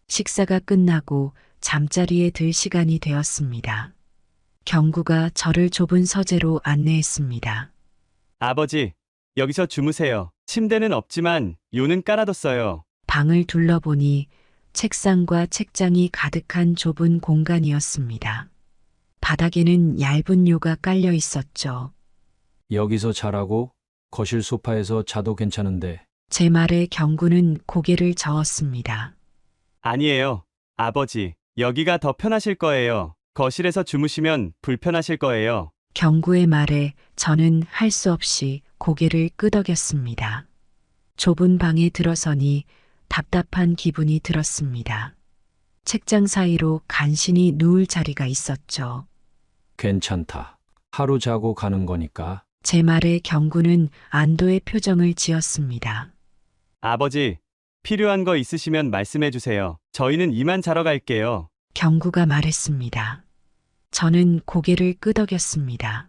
식사가 끝나고 잠자리에 들 시간이 되었습니다. 경구가 저를 좁은 서재로 안내했습니다. 아버지, 여기서 주무세요. 침대는 없지만 요는 깔아뒀어요. 방을 둘러보니 책상과 책장이 가득한 좁은 공간이었습니다. 바닥에는 얇은 요가 깔려 있었죠. 여기서 자라고? 거실 소파에서 자도 괜찮은데. 제 말에 경구는 고개를 저었습니다. 아니에요. 아버지, 여기가 더 편하실 거예요. 거실에서 주무시면 불편하실 거예요. 경구의 말에 저는 할 수 없이 고개를 끄덕였습니다. 좁은 방에 들어서니 답답한 기분이 들었습니다. 책장 사이로 간신히 누울 자리가 있었죠. 괜찮다. 하루 자고 가는 거니까. 제 말에 경구는 안도의 표정을 지었습니다. 아버지, 필요한 거 있으시면 말씀해 주세요. 저희는 이만 자러 갈게요. 경구가 말했습니다. 저는 고개를 끄덕였습니다.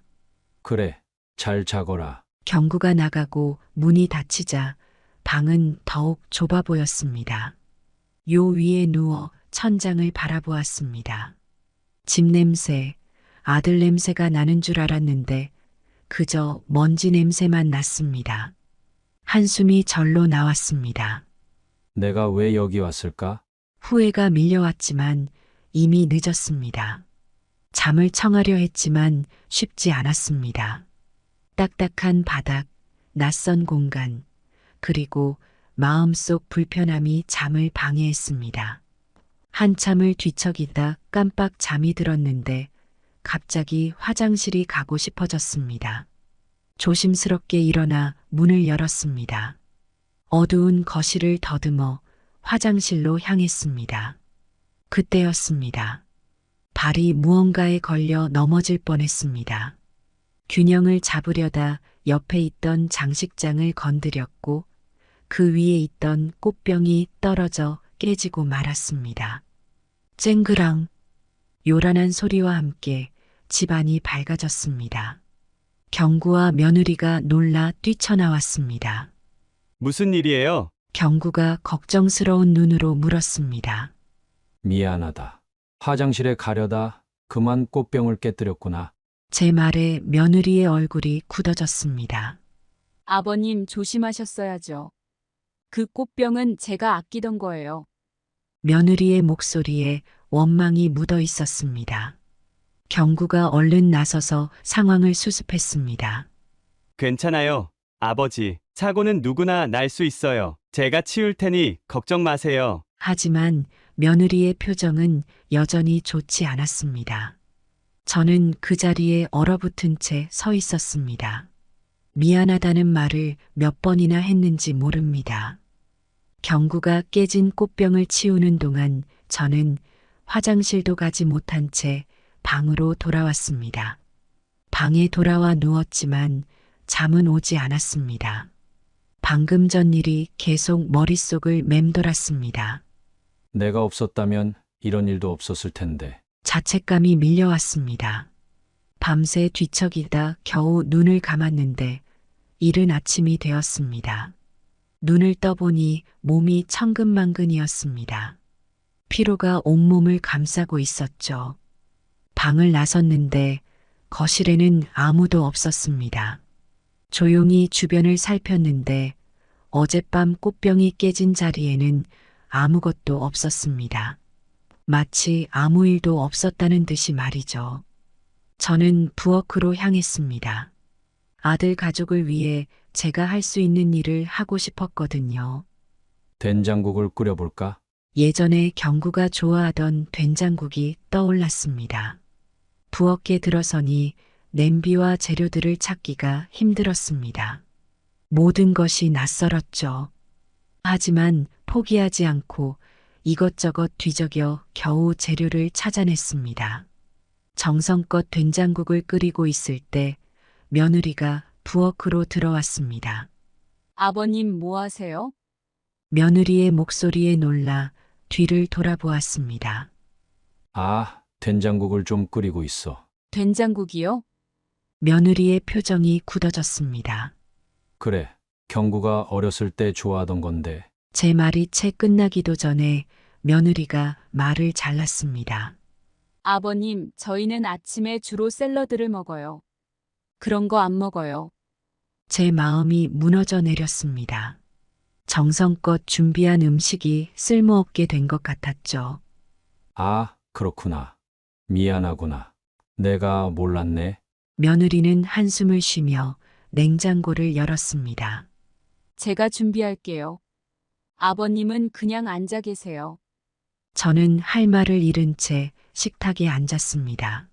그래, 잘 자거라. 경구가 나가고 문이 닫히자 방은 더욱 좁아 보였습니다. 요 위에 누워 천장을 바라보았습니다. 집 냄새, 아들 냄새가 나는 줄 알았는데 그저 먼지 냄새만 났습니다. 한숨이 절로 나왔습니다. 내가 왜 여기 왔을까? 후회가 밀려왔지만 이미 늦었습니다. 잠을 청하려 했지만 쉽지 않았습니다. 딱딱한 바닥, 낯선 공간, 그리고 마음속 불편함이 잠을 방해했습니다. 한참을 뒤척이다 깜빡 잠이 들었는데 갑자기 화장실이 가고 싶어졌습니다. 조심스럽게 일어나 문을 열었습니다. 어두운 거실을 더듬어 화장실로 향했습니다. 그때였습니다. 발이 무언가에 걸려 넘어질 뻔했습니다. 균형을 잡으려다 옆에 있던 장식장을 건드렸고 그 위에 있던 꽃병이 떨어져 깨지고 말았습니다. 쨍그랑 요란한 소리와 함께 집안이 밝아졌습니다. 경구와 며느리가 놀라 뛰쳐나왔습니다. 무슨 일이에요? 경구가 걱정스러운 눈으로 물었습니다. 미안하다. 화장실에 가려다 그만 꽃병을 깨뜨렸구나. 제 말에 며느리의 얼굴이 굳어졌습니다. 아버님 조심하셨어야죠. 그 꽃병은 제가 아끼던 거예요. 며느리의 목소리에 원망이 묻어 있었습니다. 경구가 얼른 나서서 상황을 수습했습니다. 괜찮아요. 아버지, 사고는 누구나 날 수 있어요. 제가 치울 테니 걱정 마세요. 하지만 며느리의 표정은 여전히 좋지 않았습니다. 저는 그 자리에 얼어붙은 채 서 있었습니다. 미안하다는 말을 몇 번이나 했는지 모릅니다. 경구가 깨진 꽃병을 치우는 동안 저는 화장실도 가지 못한 채 방으로 돌아왔습니다. 방에 돌아와 누웠지만 잠은 오지 않았습니다. 방금 전 일이 계속 머릿속을 맴돌았습니다. 내가 없었다면 이런 일도 없었을 텐데. 자책감이 밀려왔습니다. 밤새 뒤척이다 겨우 눈을 감았는데 이른 아침이 되었습니다. 눈을 떠보니 몸이 천근만근이었습니다. 피로가 온몸을 감싸고 있었죠. 방을 나섰는데 거실에는 아무도 없었습니다. 조용히 주변을 살폈는데 어젯밤 꽃병이 깨진 자리에는 아무것도 없었습니다. 마치 아무 일도 없었다는 듯이 말이죠. 저는 부엌으로 향했습니다. 아들 가족을 위해 제가 할 수 있는 일을 하고 싶었거든요. 된장국을 끓여볼까? 예전에 경구가 좋아하던 된장국이 떠올랐습니다. 부엌에 들어서니 냄비와 재료들을 찾기가 힘들었습니다. 모든 것이 낯설었죠. 하지만 포기하지 않고 이것저것 뒤적여 겨우 재료를 찾아냈습니다. 정성껏 된장국을 끓이고 있을 때 며느리가 부엌으로 들어왔습니다. 아버님 뭐 하세요? 며느리의 목소리에 놀라 뒤를 돌아보았습니다. 아, 된장국을 좀 끓이고 있어. 된장국이요? 며느리의 표정이 굳어졌습니다. 그래, 경구가 어렸을 때 좋아하던 건데. 제 말이 채 끝나기도 전에 며느리가 말을 잘랐습니다. 아버님, 저희는 아침에 주로 샐러드를 먹어요. 그런 거 안 먹어요. 제 마음이 무너져 내렸습니다. 정성껏 준비한 음식이 쓸모없게 된 것 같았죠. 아, 그렇구나. 미안하구나. 내가 몰랐네. 며느리는 한숨을 쉬며 냉장고를 열었습니다. 제가 준비할게요. 아버님은 그냥 앉아 계세요. 저는 할 말을 잃은 채 식탁에 앉았습니다.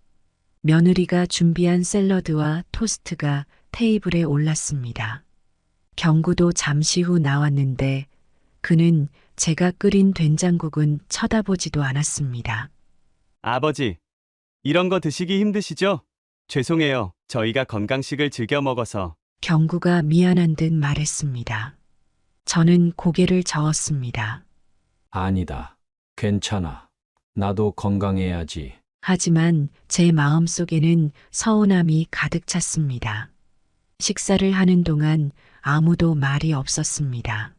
며느리가 준비한 샐러드와 토스트가 테이블에 올랐습니다. 경구도 잠시 후 나왔는데 그는 제가 끓인 된장국은 쳐다보지도 않았습니다. 아버지, 이런 거 드시기 힘드시죠? 죄송해요. 저희가 건강식을 즐겨 먹어서. 경구가 미안한 듯 말했습니다. 저는 고개를 저었습니다. 아니다. 괜찮아. 나도 건강해야지. 하지만 제 마음속에는 서운함이 가득 찼습니다. 식사를 하는 동안 아무도 말이 없었습니다.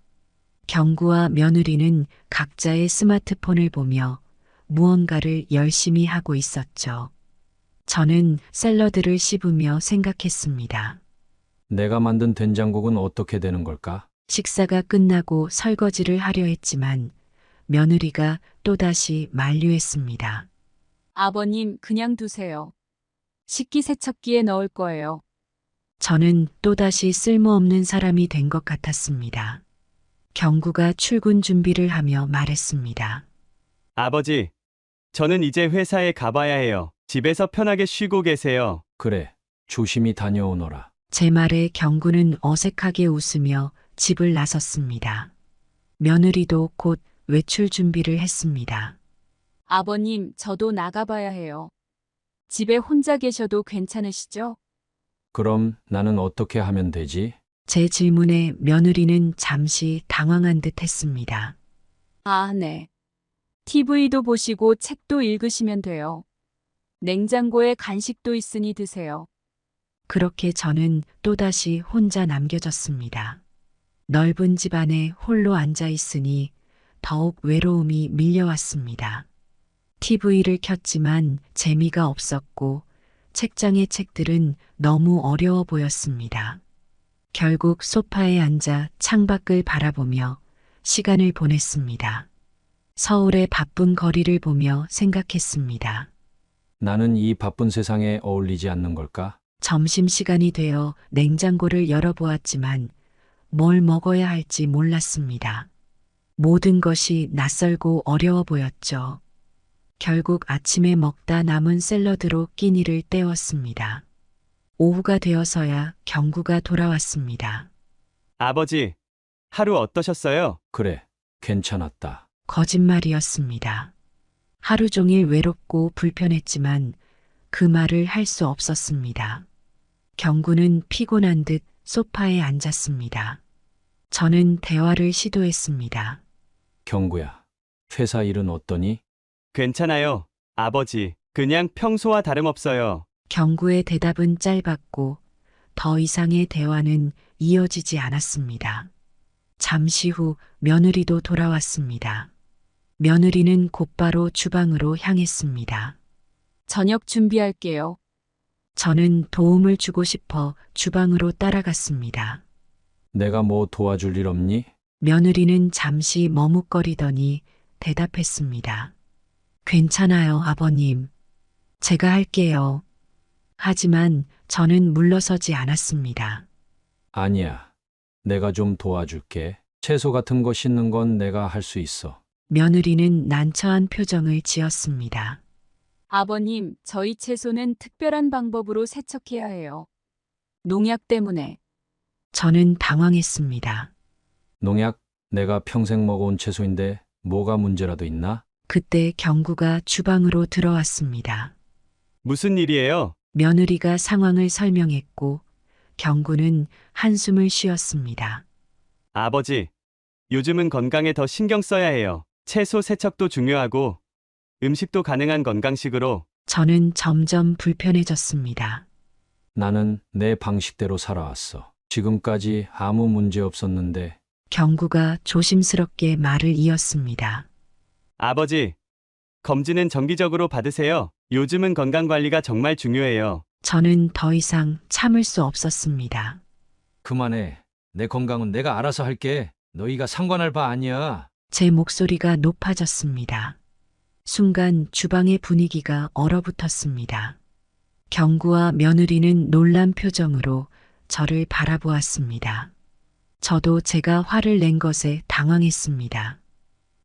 경구와 며느리는 각자의 스마트폰을 보며 무언가를 열심히 하고 있었죠. 저는 샐러드를 씹으며 생각했습니다. 내가 만든 된장국은 어떻게 되는 걸까? 식사가 끝나고 설거지를 하려 했지만 며느리가 또다시 만류했습니다. 아버님, 그냥 두세요. 식기세척기에 넣을 거예요. 저는 또다시 쓸모없는 사람이 된 것 같았습니다. 경구가 출근 준비를 하며 말했습니다. 아버지, 저는 이제 회사에 가봐야 해요. 집에서 편하게 쉬고 계세요. 그래. 조심히 다녀오너라. 제 말에 경구는 어색하게 웃으며 집을 나섰습니다. 며느리도 곧 외출 준비를 했습니다. 아버님, 저도 나가봐야 해요. 집에 혼자 계셔도 괜찮으시죠? 그럼 나는 어떻게 하면 되지? 제 질문에 며느리는 잠시 당황한 듯 했습니다. 아, 네. TV도 보시고 책도 읽으시면 돼요. 냉장고에 간식도 있으니 드세요. 그렇게 저는 또다시 혼자 남겨졌습니다. 넓은 집 안에 홀로 앉아 있으니 더욱 외로움이 밀려왔습니다. TV를 켰지만 재미가 없었고 책장의 책들은 너무 어려워 보였습니다. 결국 소파에 앉아 창밖을 바라보며 시간을 보냈습니다. 서울의 바쁜 거리를 보며 생각했습니다. 나는 이 바쁜 세상에 어울리지 않는 걸까? 점심시간이 되어 냉장고를 열어보았지만 뭘 먹어야 할지 몰랐습니다. 모든 것이 낯설고 어려워 보였죠. 결국 아침에 먹다 남은 샐러드로 끼니를 때웠습니다. 오후가 되어서야 경구가 돌아왔습니다. 아버지, 하루 어떠셨어요? 그래. 괜찮았다. 거짓말이었습니다. 하루 종일 외롭고 불편했지만 그 말을 할 수 없었습니다. 경구는 피곤한 듯 소파에 앉았습니다. 저는 대화를 시도했습니다. 경구야. 회사 일은 어떠니? 괜찮아요. 아버지, 그냥 평소와 다름없어요. 경구의 대답은 짧았고 더 이상의 대화는 이어지지 않았습니다. 잠시 후 며느리도 돌아왔습니다. 며느리는 곧바로 주방으로 향했습니다. 저녁 준비할게요. 저는 도움을 주고 싶어 주방으로 따라갔습니다. 내가 뭐 도와줄 일 없니? 며느리는 잠시 머뭇거리더니 대답했습니다. 괜찮아요, 아버님. 제가 할게요. 하지만 저는 물러서지 않았습니다. 아니야. 내가 좀 도와줄게. 채소 같은 거 씻는 건 내가 할 수 있어. 며느리는 난처한 표정을 지었습니다. 아버님, 저희 채소는 특별한 방법으로 세척해야 해요. 농약 때문에. 저는 당황했습니다. 농약? 내가 평생 먹어온 채소인데 뭐가 문제라도 있나? 그때 경구가 주방으로 들어왔습니다. 무슨 일이에요? 며느리가 상황을 설명했고 경구는 한숨을 쉬었습니다. 아버지, 요즘은 건강에 더 신경 써야 해요. 채소 세척도 중요하고 음식도 가능한 건강식으로. 저는 점점 불편해졌습니다. 나는 내 방식대로 살아왔어. 지금까지 아무 문제 없었는데 경구가 조심스럽게 말을 이었습니다. 아버지, 검진은 정기적으로 받으세요. 요즘은 건강관리가 정말 중요해요. 저는 더 이상 참을 수 없었습니다. 그만해. 내 건강은 내가 알아서 할게. 너희가 상관할 바 아니야. 제 목소리가 높아졌습니다. 순간 주방의 분위기가 얼어붙었습니다. 경구와 며느리는 놀란 표정으로 저를 바라보았습니다. 저도 제가 화를 낸 것에 당황했습니다.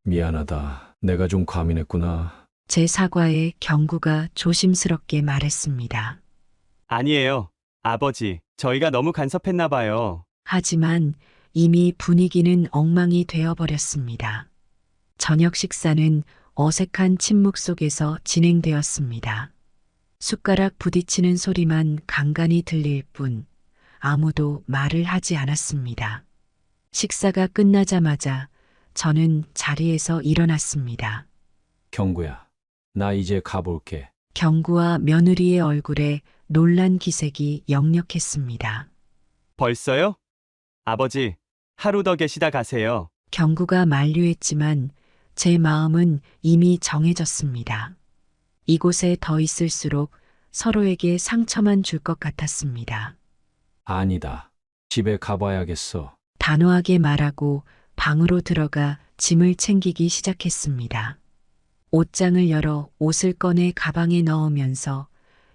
미안하다. 내가 좀 과민했구나. 제 사과에 경구가 조심스럽게 말했습니다. 아니에요. 아버지, 저희가 너무 간섭했나 봐요. 하지만 이미 분위기는 엉망이 되어버렸습니다. 저녁 식사는 어색한 침묵 속에서 진행되었습니다. 숟가락 부딪히는 소리만 간간히 들릴 뿐 아무도 말을 하지 않았습니다. 식사가 끝나자마자 저는 자리에서 일어났습니다. 경구야, 나 이제 가볼게. 경구와 며느리의 얼굴에 놀란 기색이 역력했습니다. 벌써요? 아버지, 하루 더 계시다 가세요. 경구가 만류했지만 제 마음은 이미 정해졌습니다. 이곳에 더 있을수록 서로에게 상처만 줄 것 같았습니다. 아니다. 집에 가봐야겠어. 단호하게 말하고 방으로 들어가 짐을 챙기기 시작했습니다. 옷장을 열어 옷을 꺼내 가방에 넣으면서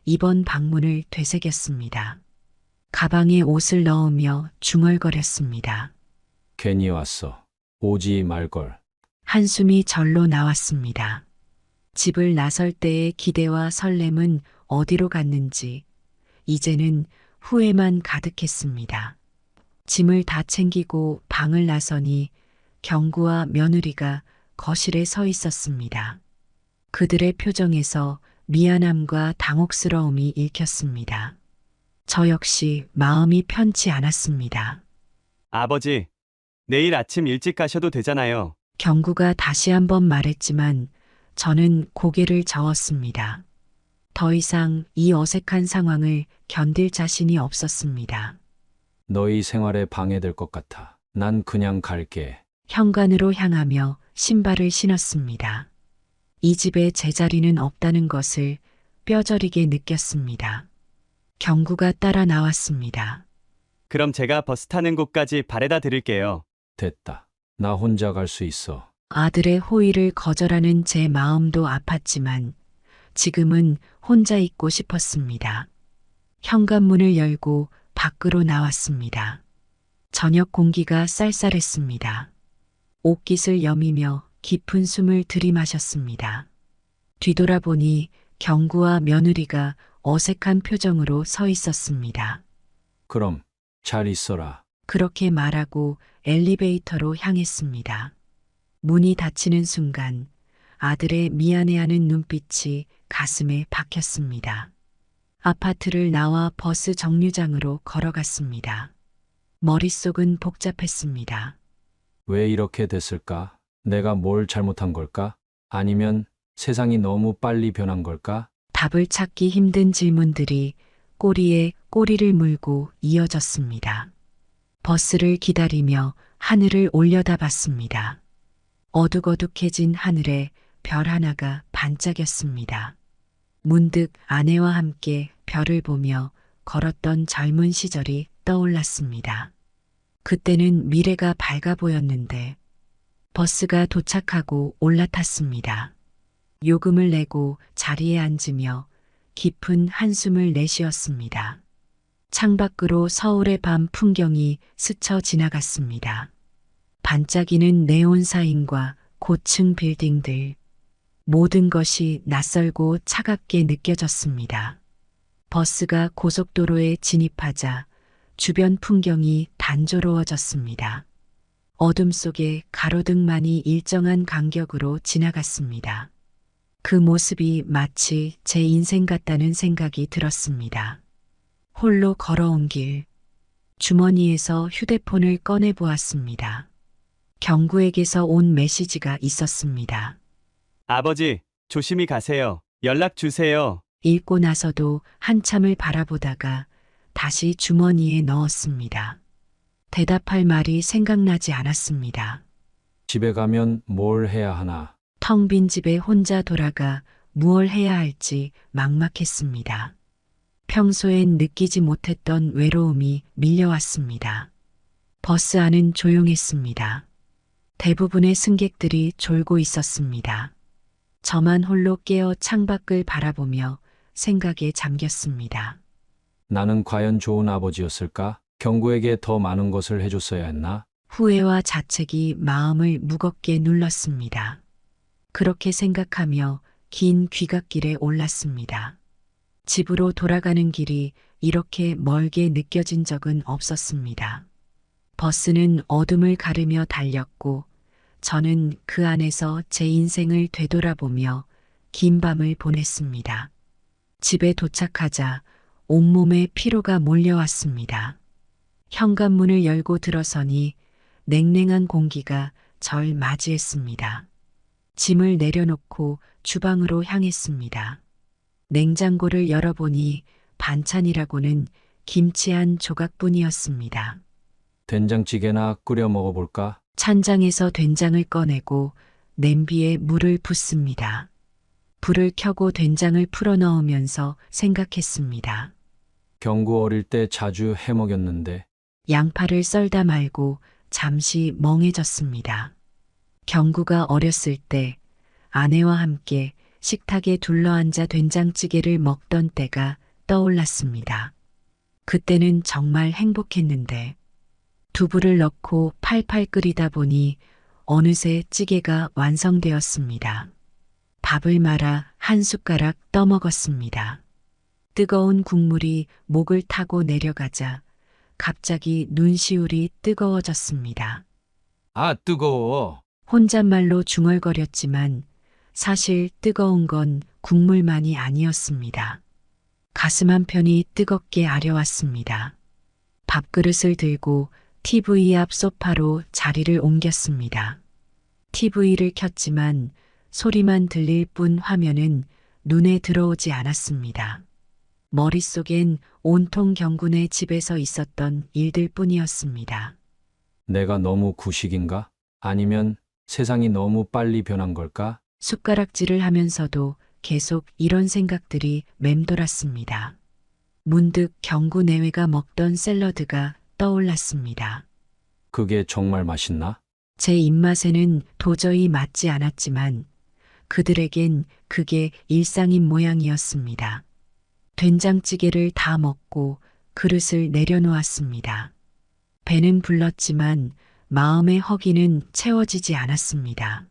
이번 방문을 되새겼습니다. 가방에 옷을 넣으며 중얼거렸습니다. 괜히 왔어. 오지 말걸. 한숨이 절로 나왔습니다. 집을 나설 때의 기대와 설렘은 어디로 갔는지 이제는 후회만 가득했습니다. 짐을 다 챙기고 방을 나서니 경구와 며느리가 거실에 서 있었습니다. 그들의 표정에서 미안함과 당혹스러움이 읽혔습니다. 저 역시 마음이 편치 않았습니다. 아버지, 내일 아침 일찍 가셔도 되잖아요. 경구가 다시 한번 말했지만 저는 고개를 저었습니다. 더 이상 이 어색한 상황을 견딜 자신이 없었습니다. 너희 생활에 방해될 것 같아. 난 그냥 갈게. 현관으로 향하며 신발을 신었습니다. 이 집에 제자리는 없다는 것을 뼈저리게 느꼈습니다. 경구가 따라 나왔습니다. 그럼 제가 버스 타는 곳까지 바래다 드릴게요. 됐다. 나 혼자 갈 수 있어. 아들의 호의를 거절하는 제 마음도 아팠지만 지금은 혼자 있고 싶었습니다. 현관문을 열고 밖으로 나왔습니다. 저녁 공기가 쌀쌀했습니다. 옷깃을 여미며 깊은 숨을 들이마셨습니다. 뒤돌아보니 경구와 며느리가 어색한 표정으로 서 있었습니다. 그럼 잘 있어라. 그렇게 말하고 엘리베이터로 향했습니다. 문이 닫히는 순간 아들의 미안해하는 눈빛이 가슴에 박혔습니다. 아파트를 나와 버스 정류장으로 걸어갔습니다. 머릿속은 복잡했습니다. 왜 이렇게 됐을까? 내가 뭘 잘못한 걸까? 아니면 세상이 너무 빨리 변한 걸까? 답을 찾기 힘든 질문들이 꼬리에 꼬리를 물고 이어졌습니다. 버스를 기다리며 하늘을 올려다봤습니다. 어둑어둑해진 하늘에 별 하나가 반짝였습니다. 문득 아내와 함께 별을 보며 걸었던 젊은 시절이 떠올랐습니다. 그때는 미래가 밝아 보였는데 버스가 도착하고 올라탔습니다. 요금을 내고 자리에 앉으며 깊은 한숨을 내쉬었습니다. 창밖으로 서울의 밤 풍경이 스쳐 지나갔습니다. 반짝이는 네온 사인과 고층 빌딩들, 모든 것이 낯설고 차갑게 느껴졌습니다. 버스가 고속도로에 진입하자 주변 풍경이 단조로워졌습니다. 어둠 속에 가로등만이 일정한 간격으로 지나갔습니다. 그 모습이 마치 제 인생 같다는 생각이 들었습니다. 홀로 걸어온 길, 주머니에서 휴대폰을 꺼내 보았습니다. 경구에게서 온 메시지가 있었습니다. 아버지, 조심히 가세요. 연락 주세요. 읽고 나서도 한참을 바라보다가 다시 주머니에 넣었습니다. 대답할 말이 생각나지 않았습니다. 집에 가면 뭘 해야 하나? 텅 빈 집에 혼자 돌아가 무얼 해야 할지 막막했습니다. 평소엔 느끼지 못했던 외로움이 밀려왔습니다. 버스 안은 조용했습니다. 대부분의 승객들이 졸고 있었습니다. 저만 홀로 깨어 창밖을 바라보며 생각에 잠겼습니다. 나는 과연 좋은 아버지였을까? 경구에게 더 많은 것을 해줬어야 했나? 후회와 자책이 마음을 무겁게 눌렀습니다. 그렇게 생각하며 긴 귀갓길에 올랐습니다. 집으로 돌아가는 길이 이렇게 멀게 느껴진 적은 없었습니다. 버스는 어둠을 가르며 달렸고 저는 그 안에서 제 인생을 되돌아보며 긴 밤을 보냈습니다. 집에 도착하자 온몸에 피로가 몰려왔습니다. 현관문을 열고 들어서니 냉랭한 공기가 절 맞이했습니다. 짐을 내려놓고 주방으로 향했습니다. 냉장고를 열어보니 반찬이라고는 김치 한 조각뿐이었습니다. 된장찌개나 끓여 먹어볼까? 찬장에서 된장을 꺼내고 냄비에 물을 붓습니다. 불을 켜고 된장을 풀어 넣으면서 생각했습니다. 경구 어릴 때 자주 해 먹였는데 양파를 썰다 말고 잠시 멍해졌습니다. 경구가 어렸을 때 아내와 함께 식탁에 둘러앉아 된장찌개를 먹던 때가 떠올랐습니다. 그때는 정말 행복했는데 두부를 넣고 팔팔 끓이다 보니 어느새 찌개가 완성되었습니다. 밥을 말아 한 숟가락 떠먹었습니다. 뜨거운 국물이 목을 타고 내려가자 갑자기 눈시울이 뜨거워졌습니다. 아, 뜨거워. 혼잣말로 중얼거렸지만 사실 뜨거운 건 국물만이 아니었습니다. 가슴 한편이 뜨겁게 아려왔습니다. 밥그릇을 들고 TV 앞 소파로 자리를 옮겼습니다. TV를 켰지만 소리만 들릴 뿐 화면은 눈에 들어오지 않았습니다. 머릿속엔 온통 경군의 집에서 있었던 일들 뿐이었습니다. 내가 너무 구식인가? 아니면 세상이 너무 빨리 변한 걸까? 숟가락질을 하면서도 계속 이런 생각들이 맴돌았습니다. 문득 경구 내외가 먹던 샐러드가 떠올랐습니다. 그게 정말 맛있나? 제 입맛에는 도저히 맞지 않았지만 그들에겐 그게 일상인 모양이었습니다. 된장찌개를 다 먹고 그릇을 내려놓았습니다. 배는 불렀지만 마음의 허기는 채워지지 않았습니다.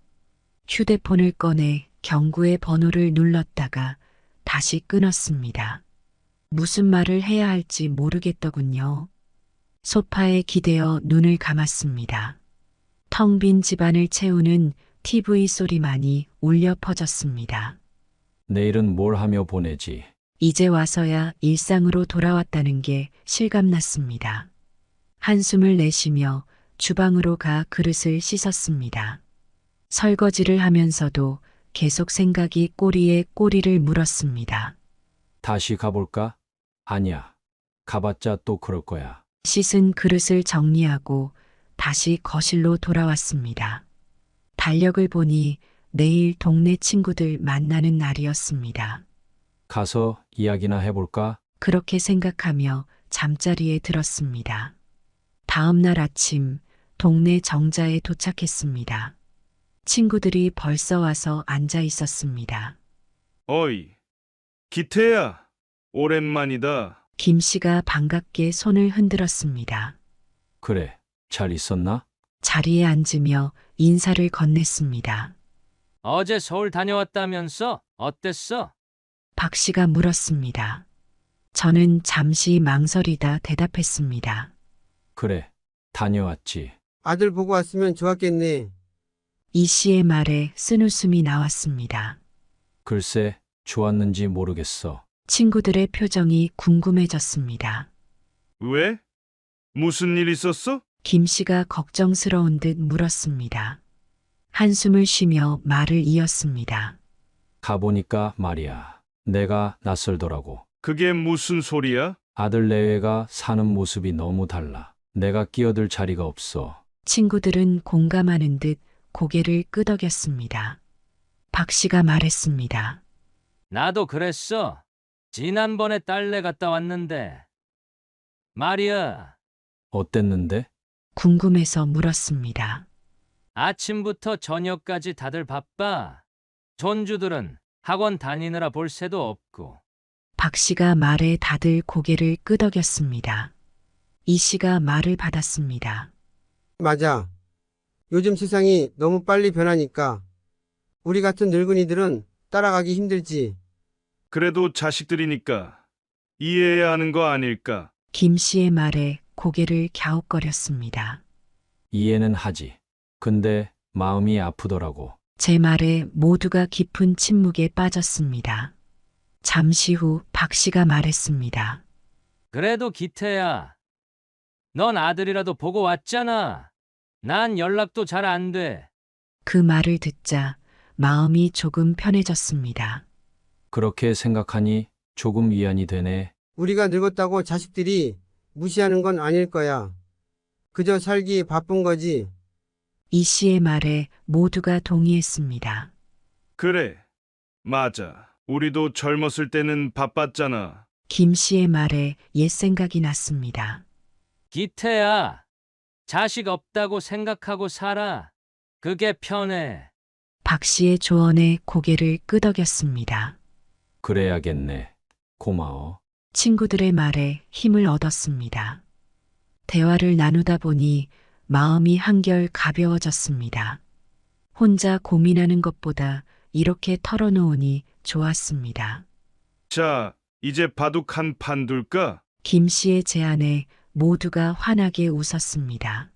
휴대폰을 꺼내 경구의 번호를 눌렀다가 다시 끊었습니다. 무슨 말을 해야 할지 모르겠더군요. 소파에 기대어 눈을 감았습니다. 텅 빈 집안을 채우는 TV 소리만이 울려 퍼졌습니다. 내일은 뭘 하며 보내지? 이제 와서야 일상으로 돌아왔다는 게 실감났습니다. 한숨을 내쉬며 주방으로 가 그릇을 씻었습니다. 설거지를 하면서도 계속 생각이 꼬리에 꼬리를 물었습니다. 다시 가볼까? 아니야. 가봤자 또 그럴 거야. 씻은 그릇을 정리하고 다시 거실로 돌아왔습니다. 달력을 보니 내일 동네 친구들 만나는 날이었습니다. 가서 이야기나 해볼까? 그렇게 생각하며 잠자리에 들었습니다. 다음 날 아침 동네 정자에 도착했습니다. 친구들이 벌써 와서 앉아 있었습니다. 어이, 기태야, 오랜만이다. 김 씨가 반갑게 손을 흔들었습니다. 그래, 잘 있었나? 자리에 앉으며 인사를 건넸습니다. 어제 서울 다녀왔다면서? 어땠어? 박 씨가 물었습니다. 저는 잠시 망설이다 대답했습니다. 그래, 다녀왔지. 아들 보고 왔으면 좋았겠네. 이 씨의 말에 쓴웃음이 나왔습니다. 글쎄, 좋았는지 모르겠어. 친구들의 표정이 궁금해졌습니다. 왜? 무슨 일 있었어? 김 씨가 걱정스러운 듯 물었습니다. 한숨을 쉬며 말을 이었습니다. 가보니까 말이야. 내가 낯설더라고. 그게 무슨 소리야? 아들 내외가 사는 모습이 너무 달라. 내가 끼어들 자리가 없어. 친구들은 공감하는 듯 고개를 끄덕였습니다. 박 씨가 말했습니다. 나도 그랬어. 지난번에 딸네 갔다 왔는데. 말이야, 어땠는데? 궁금해서 물었습니다. 아침부터 저녁까지 다들 바빠. 손주들은 학원 다니느라 볼 새도 없고. 박 씨가 말에 다들 고개를 끄덕였습니다. 이 씨가 말을 받았습니다. 맞아. 요즘 세상이 너무 빨리 변하니까 우리 같은 늙은이들은 따라가기 힘들지. 그래도 자식들이니까 이해해야 하는 거 아닐까? 김 씨의 말에 고개를 갸웃거렸습니다. 이해는 하지. 근데 마음이 아프더라고. 제 말에 모두가 깊은 침묵에 빠졌습니다. 잠시 후 박 씨가 말했습니다. 그래도 기태야, 넌 아들이라도 보고 왔잖아. 난 연락도 잘 안 돼. 그 말을 듣자 마음이 조금 편해졌습니다. 그렇게 생각하니 조금 위안이 되네. 우리가 늙었다고 자식들이 무시하는 건 아닐 거야. 그저 살기 바쁜 거지. 이 씨의 말에 모두가 동의했습니다. 그래, 맞아. 우리도 젊었을 때는 바빴잖아. 김 씨의 말에 옛 생각이 났습니다. 기태야, 자식 없다고 생각하고 살아. 그게 편해. 박 씨의 조언에 고개를 끄덕였습니다. 그래야겠네. 고마워. 친구들의 말에 힘을 얻었습니다. 대화를 나누다 보니 마음이 한결 가벼워졌습니다. 혼자 고민하는 것보다 이렇게 털어놓으니 좋았습니다. 자, 이제 바둑 한 판 둘까? 김 씨의 제안에 모두가 환하게 웃었습니다.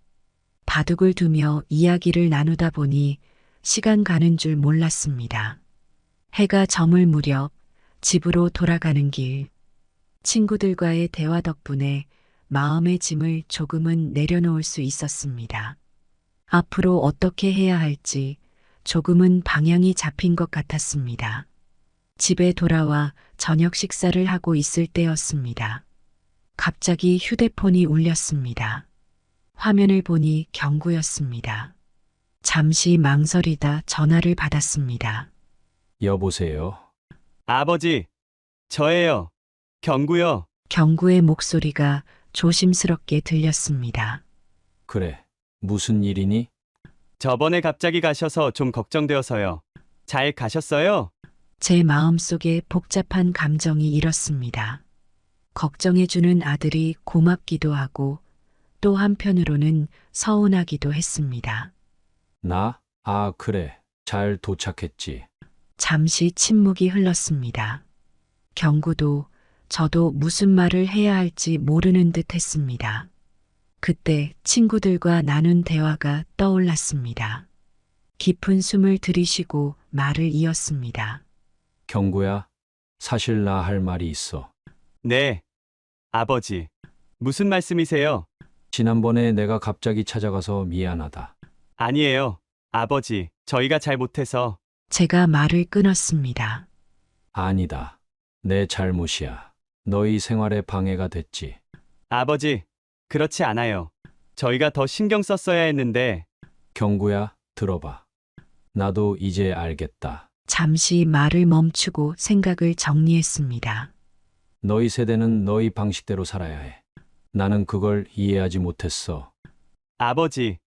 바둑을 두며 이야기를 나누다 보니 시간 가는 줄 몰랐습니다. 해가 저물 무렵 집으로 돌아가는 길, 친구들과의 대화 덕분에 마음의 짐을 조금은 내려놓을 수 있었습니다. 앞으로 어떻게 해야 할지 조금은 방향이 잡힌 것 같았습니다. 집에 돌아와 저녁 식사를 하고 있을 때였습니다. 갑자기 휴대폰이 울렸습니다. 화면을 보니 경구였습니다. 잠시 망설이다 전화를 받았습니다. 여보세요. 아버지, 저예요. 경구요. 경구의 목소리가 조심스럽게 들렸습니다. 그래. 무슨 일이니? 저번에 갑자기 가셔서 좀 걱정되어서요. 잘 가셨어요? 제 마음속에 복잡한 감정이 일었습니다. 걱정해주는 아들이 고맙기도 하고 또 한편으로는 서운하기도 했습니다. 나? 그래. 잘 도착했지. 잠시 침묵이 흘렀습니다. 경구도 저도 무슨 말을 해야 할지 모르는 듯 했습니다. 그때 친구들과 나눈 대화가 떠올랐습니다. 깊은 숨을 들이쉬고 말을 이었습니다. 경구야, 사실 나 할 말이 있어. 네. 아버지, 무슨 말씀이세요? 지난번에 내가 갑자기 찾아가서 미안하다. 아니에요. 아버지, 저희가 잘 못해서. 제가 말을 끊었습니다. 아니다. 내 잘못이야. 너희 생활에 방해가 됐지. 아버지, 그렇지 않아요. 저희가 더 신경 썼어야 했는데. 경구야, 들어봐. 나도 이제 알겠다. 잠시 말을 멈추고 생각을 정리했습니다. 너희 세대는 너희 방식대로 살아야 해. 나는 그걸 이해하지 못했어. 아버지,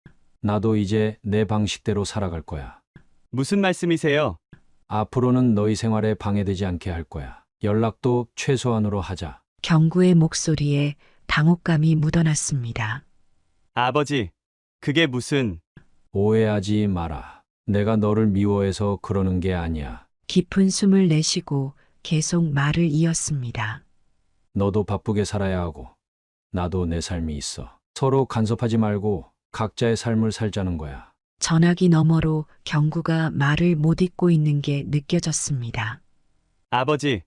나도 이제 내 방식대로 살아갈 거야. 무슨 말씀이세요? 앞으로는 너희 생활에 방해되지 않게 할 거야. 연락도 최소한으로 하자. 경구의 목소리에 당혹감이 묻어났습니다. 아버지, 그게 무슨... 오해하지 마라. 내가 너를 미워해서 그러는 게 아니야. 깊은 숨을 내쉬고 계속 말을 이었습니다. 너도 바쁘게 살아야 하고 나도 내 삶이 있어. 서로 간섭하지 말고 각자의 삶을 살자는 거야. 전화기 너머로 경구가 말을 못 잇고 있는 게 느껴졌습니다. 아버지,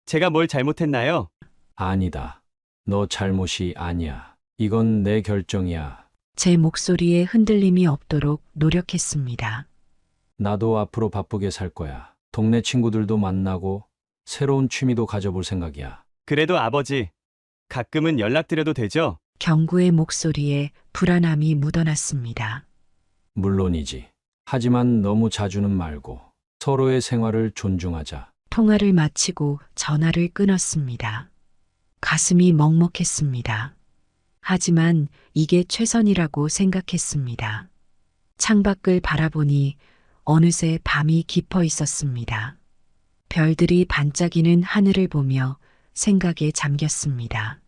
제가 뭘 잘못했나요? 아니다. 너 잘못이 아니야. 이건 내 결정이야. 제 목소리에 흔들림이 없도록 노력했습니다. 나도 앞으로 바쁘게 살 거야. 동네 친구들도 만나고 새로운 취미도 가져볼 생각이야. 그래도 아버지, 가끔은 연락드려도 되죠? 경구의 목소리에 불안함이 묻어났습니다. 물론이지. 하지만 너무 자주는 말고 서로의 생활을 존중하자. 통화를 마치고 전화를 끊었습니다. 가슴이 먹먹했습니다. 하지만 이게 최선이라고 생각했습니다. 창밖을 바라보니 어느새 밤이 깊어 있었습니다. 별들이 반짝이는 하늘을 보며 생각에 잠겼습니다.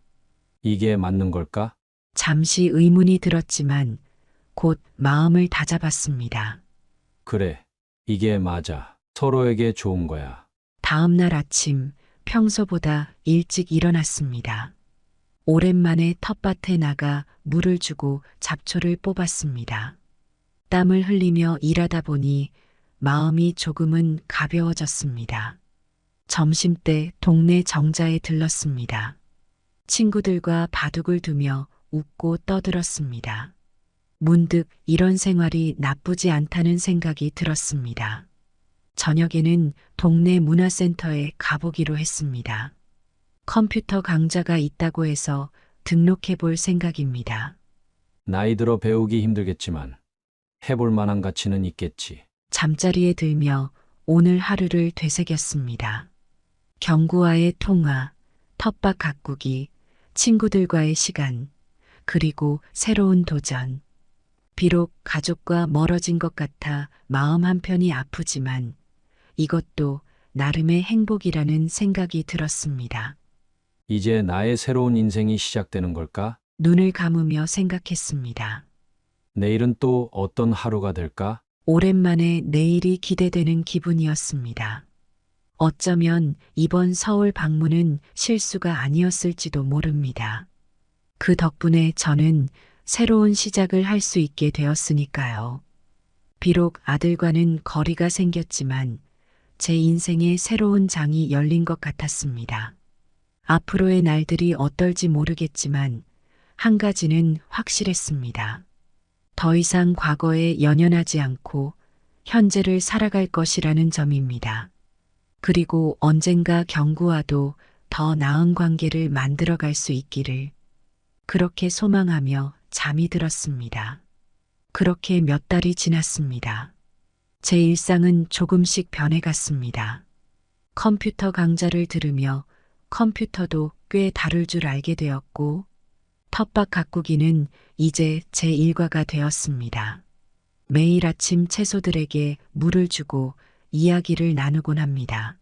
이게 맞는 걸까? 잠시 의문이 들었지만 곧 마음을 다잡았습니다. 그래. 이게 맞아. 서로에게 좋은 거야. 다음 날 아침 평소보다 일찍 일어났습니다. 오랜만에 텃밭에 나가 물을 주고 잡초를 뽑았습니다. 땀을 흘리며 일하다 보니 마음이 조금은 가벼워졌습니다. 점심때 동네 정자에 들렀습니다. 친구들과 바둑을 두며 웃고 떠들었습니다. 문득 이런 생활이 나쁘지 않다는 생각이 들었습니다. 저녁에는 동네 문화센터에 가보기로 했습니다. 컴퓨터 강좌가 있다고 해서 등록해 볼 생각입니다. 나이 들어 배우기 힘들겠지만 해볼 만한 가치는 있겠지. 잠자리에 들며 오늘 하루를 되새겼습니다. 경구와의 통화, 텃밭 가꾸기, 친구들과의 시간, 그리고 새로운 도전. 비록 가족과 멀어진 것 같아 마음 한편이 아프지만 이것도 나름의 행복이라는 생각이 들었습니다. 이제 나의 새로운 인생이 시작되는 걸까? 눈을 감으며 생각했습니다. 내일은 또 어떤 하루가 될까? 오랜만에 내일이 기대되는 기분이었습니다. 어쩌면 이번 서울 방문은 실수가 아니었을지도 모릅니다. 그 덕분에 저는 새로운 시작을 할 수 있게 되었으니까요. 비록 아들과는 거리가 생겼지만 제 인생의 새로운 장이 열린 것 같았습니다. 앞으로의 날들이 어떨지 모르겠지만 한 가지는 확실했습니다. 더 이상 과거에 연연하지 않고 현재를 살아갈 것이라는 점입니다. 그리고 언젠가 경구와도 더 나은 관계를 만들어갈 수 있기를 그렇게 소망하며 잠이 들었습니다. 그렇게 몇 달이 지났습니다. 제 일상은 조금씩 변해갔습니다. 컴퓨터 강좌를 들으며 컴퓨터도 꽤 다룰 줄 알게 되었고 텃밭 가꾸기는 이제 제 일과가 되었습니다. 매일 아침 채소들에게 물을 주고 이야기를 나누곤 합니다.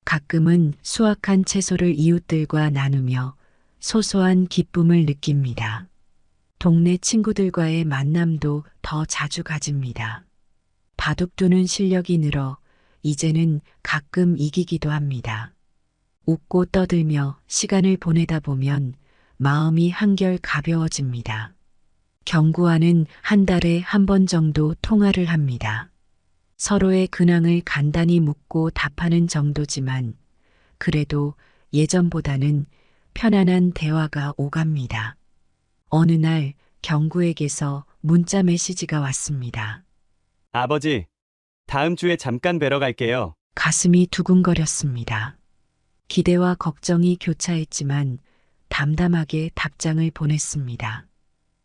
가끔은 수확한 채소를 이웃들과 나누며 소소한 기쁨을 느낍니다. 동네 친구들과의 만남도 더 자주 가집니다. 바둑 두는 실력이 늘어 이제는 가끔 이기기도 합니다. 웃고 떠들며 시간을 보내다 보면 마음이 한결 가벼워집니다. 경구와는 한 달에 한 번 정도 통화를 합니다. 서로의 근황을 간단히 묻고 답하는 정도지만 그래도 예전보다는 편안한 대화가 오갑니다. 어느 날 경구에게서 문자 메시지가 왔습니다. 아버지, 다음 주에 잠깐 뵈러 갈게요. 가슴이 두근거렸습니다. 기대와 걱정이 교차했지만 담담하게 답장을 보냈습니다.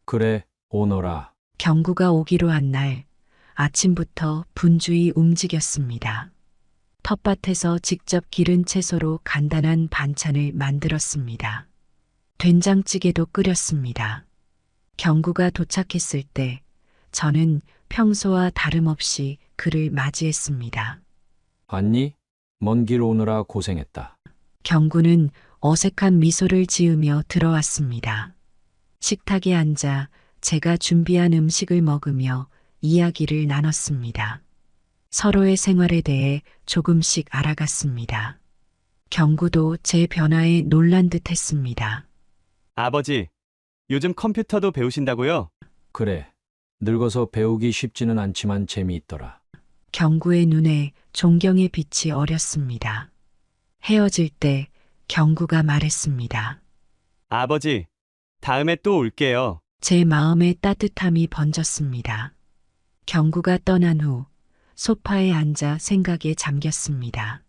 그래, 오너라. 경구가 오기로 한 날 아침부터 분주히 움직였습니다. 텃밭에서 직접 기른 채소로 간단한 반찬을 만들었습니다. 된장찌개도 끓였습니다. 경구가 도착했을 때 저는 평소와 다름없이 그를 맞이했습니다. 왔니? 먼 길 오느라 고생했다. 경구는 어색한 미소를 지으며 들어왔습니다. 식탁에 앉아 제가 준비한 음식을 먹으며 이야기를 나눴습니다. 서로의 생활에 대해 조금씩 알아갔습니다. 경구도 제 변화에 놀란 듯 했습니다. 아버지, 요즘 컴퓨터도 배우신다고요? 그래, 늙어서 배우기 쉽지는 않지만 재미있더라. 경구의 눈에 존경의 빛이 어렸습니다. 헤어질 때 경구가 말했습니다. 아버지, 다음에 또 올게요. 제 마음에 따뜻함이 번졌습니다. 경구가 떠난 후 소파에 앉아 생각에 잠겼습니다.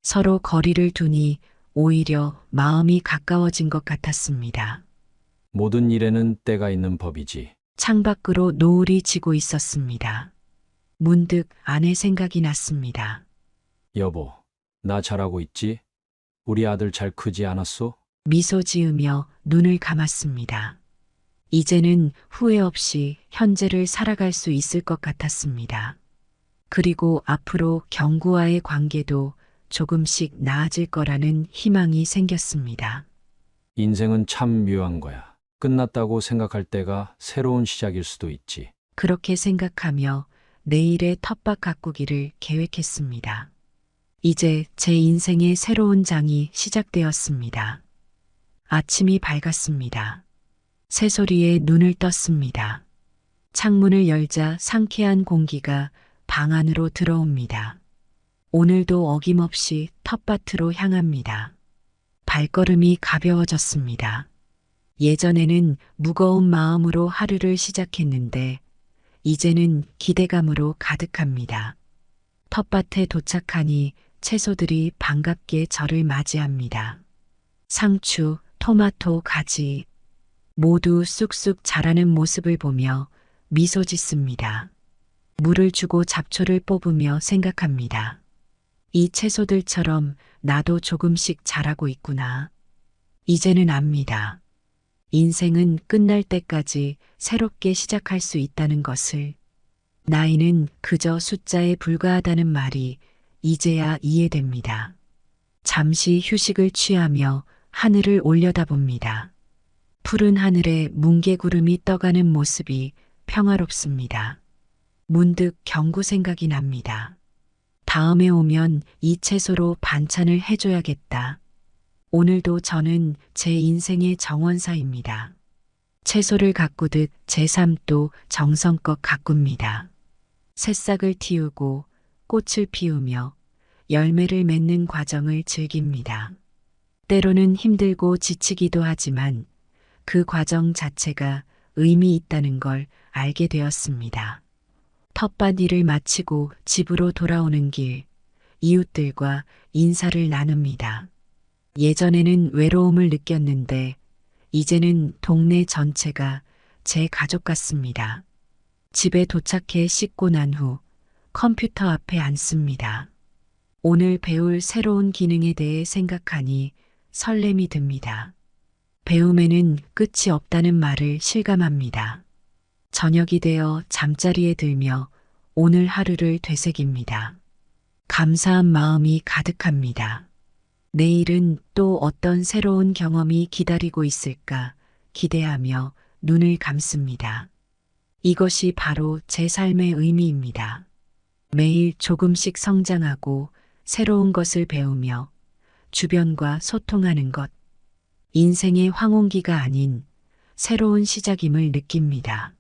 서로 거리를 두니 오히려 마음이 가까워진 것 같았습니다. 모든 일에는 때가 있는 법이지. 창밖으로 노을이 지고 있었습니다. 문득 아내 생각이 났습니다. 여보, 나 잘하고 있지? 우리 아들 잘 크지 않았소? 미소 지으며 눈을 감았습니다. 이제는 후회 없이 현재를 살아갈 수 있을 것 같았습니다. 그리고 앞으로 경구와의 관계도 조금씩 나아질 거라는 희망이 생겼습니다. 인생은 참 묘한 거야. 끝났다고 생각할 때가 새로운 시작일 수도 있지. 그렇게 생각하며 내일의 텃밭 가꾸기를 계획했습니다. 이제 제 인생의 새로운 장이 시작되었습니다. 아침이 밝았습니다. 새소리에 눈을 떴습니다. 창문을 열자 상쾌한 공기가 방 안으로 들어옵니다. 오늘도 어김없이 텃밭으로 향합니다. 발걸음이 가벼워졌습니다. 예전에는 무거운 마음으로 하루를 시작했는데 이제는 기대감으로 가득합니다. 텃밭에 도착하니 채소들이 반갑게 저를 맞이합니다. 상추, 토마토, 가지 모두 쑥쑥 자라는 모습을 보며 미소 짓습니다. 물을 주고 잡초를 뽑으며 생각합니다. 이 채소들처럼 나도 조금씩 자라고 있구나. 이제는 압니다. 인생은 끝날 때까지 새롭게 시작할 수 있다는 것을. 나이는 그저 숫자에 불과하다는 말이 이제야 이해됩니다. 잠시 휴식을 취하며 하늘을 올려다봅니다. 푸른 하늘에 뭉게구름이 떠가는 모습이 평화롭습니다. 문득 경구 생각이 납니다. 다음에 오면 이 채소로 반찬을 해줘야겠다. 오늘도 저는 제 인생의 정원사입니다. 채소를 가꾸듯 제 삶도 정성껏 가꿉니다. 새싹을 틔우고 꽃을 피우며 열매를 맺는 과정을 즐깁니다. 때로는 힘들고 지치기도 하지만 그 과정 자체가 의미 있다는 걸 알게 되었습니다. 텃밭 일을 마치고 집으로 돌아오는 길, 이웃들과 인사를 나눕니다. 예전에는 외로움을 느꼈는데 이제는 동네 전체가 제 가족 같습니다. 집에 도착해 씻고 난 후 컴퓨터 앞에 앉습니다. 오늘 배울 새로운 기능에 대해 생각하니 설렘이 듭니다. 배움에는 끝이 없다는 말을 실감합니다. 저녁이 되어 잠자리에 들며 오늘 하루를 되새깁니다. 감사한 마음이 가득합니다. 내일은 또 어떤 새로운 경험이 기다리고 있을까 기대하며 눈을 감습니다. 이것이 바로 제 삶의 의미입니다. 매일 조금씩 성장하고 새로운 것을 배우며 주변과 소통하는 것. 인생의 황혼기가 아닌 새로운 시작임을 느낍니다.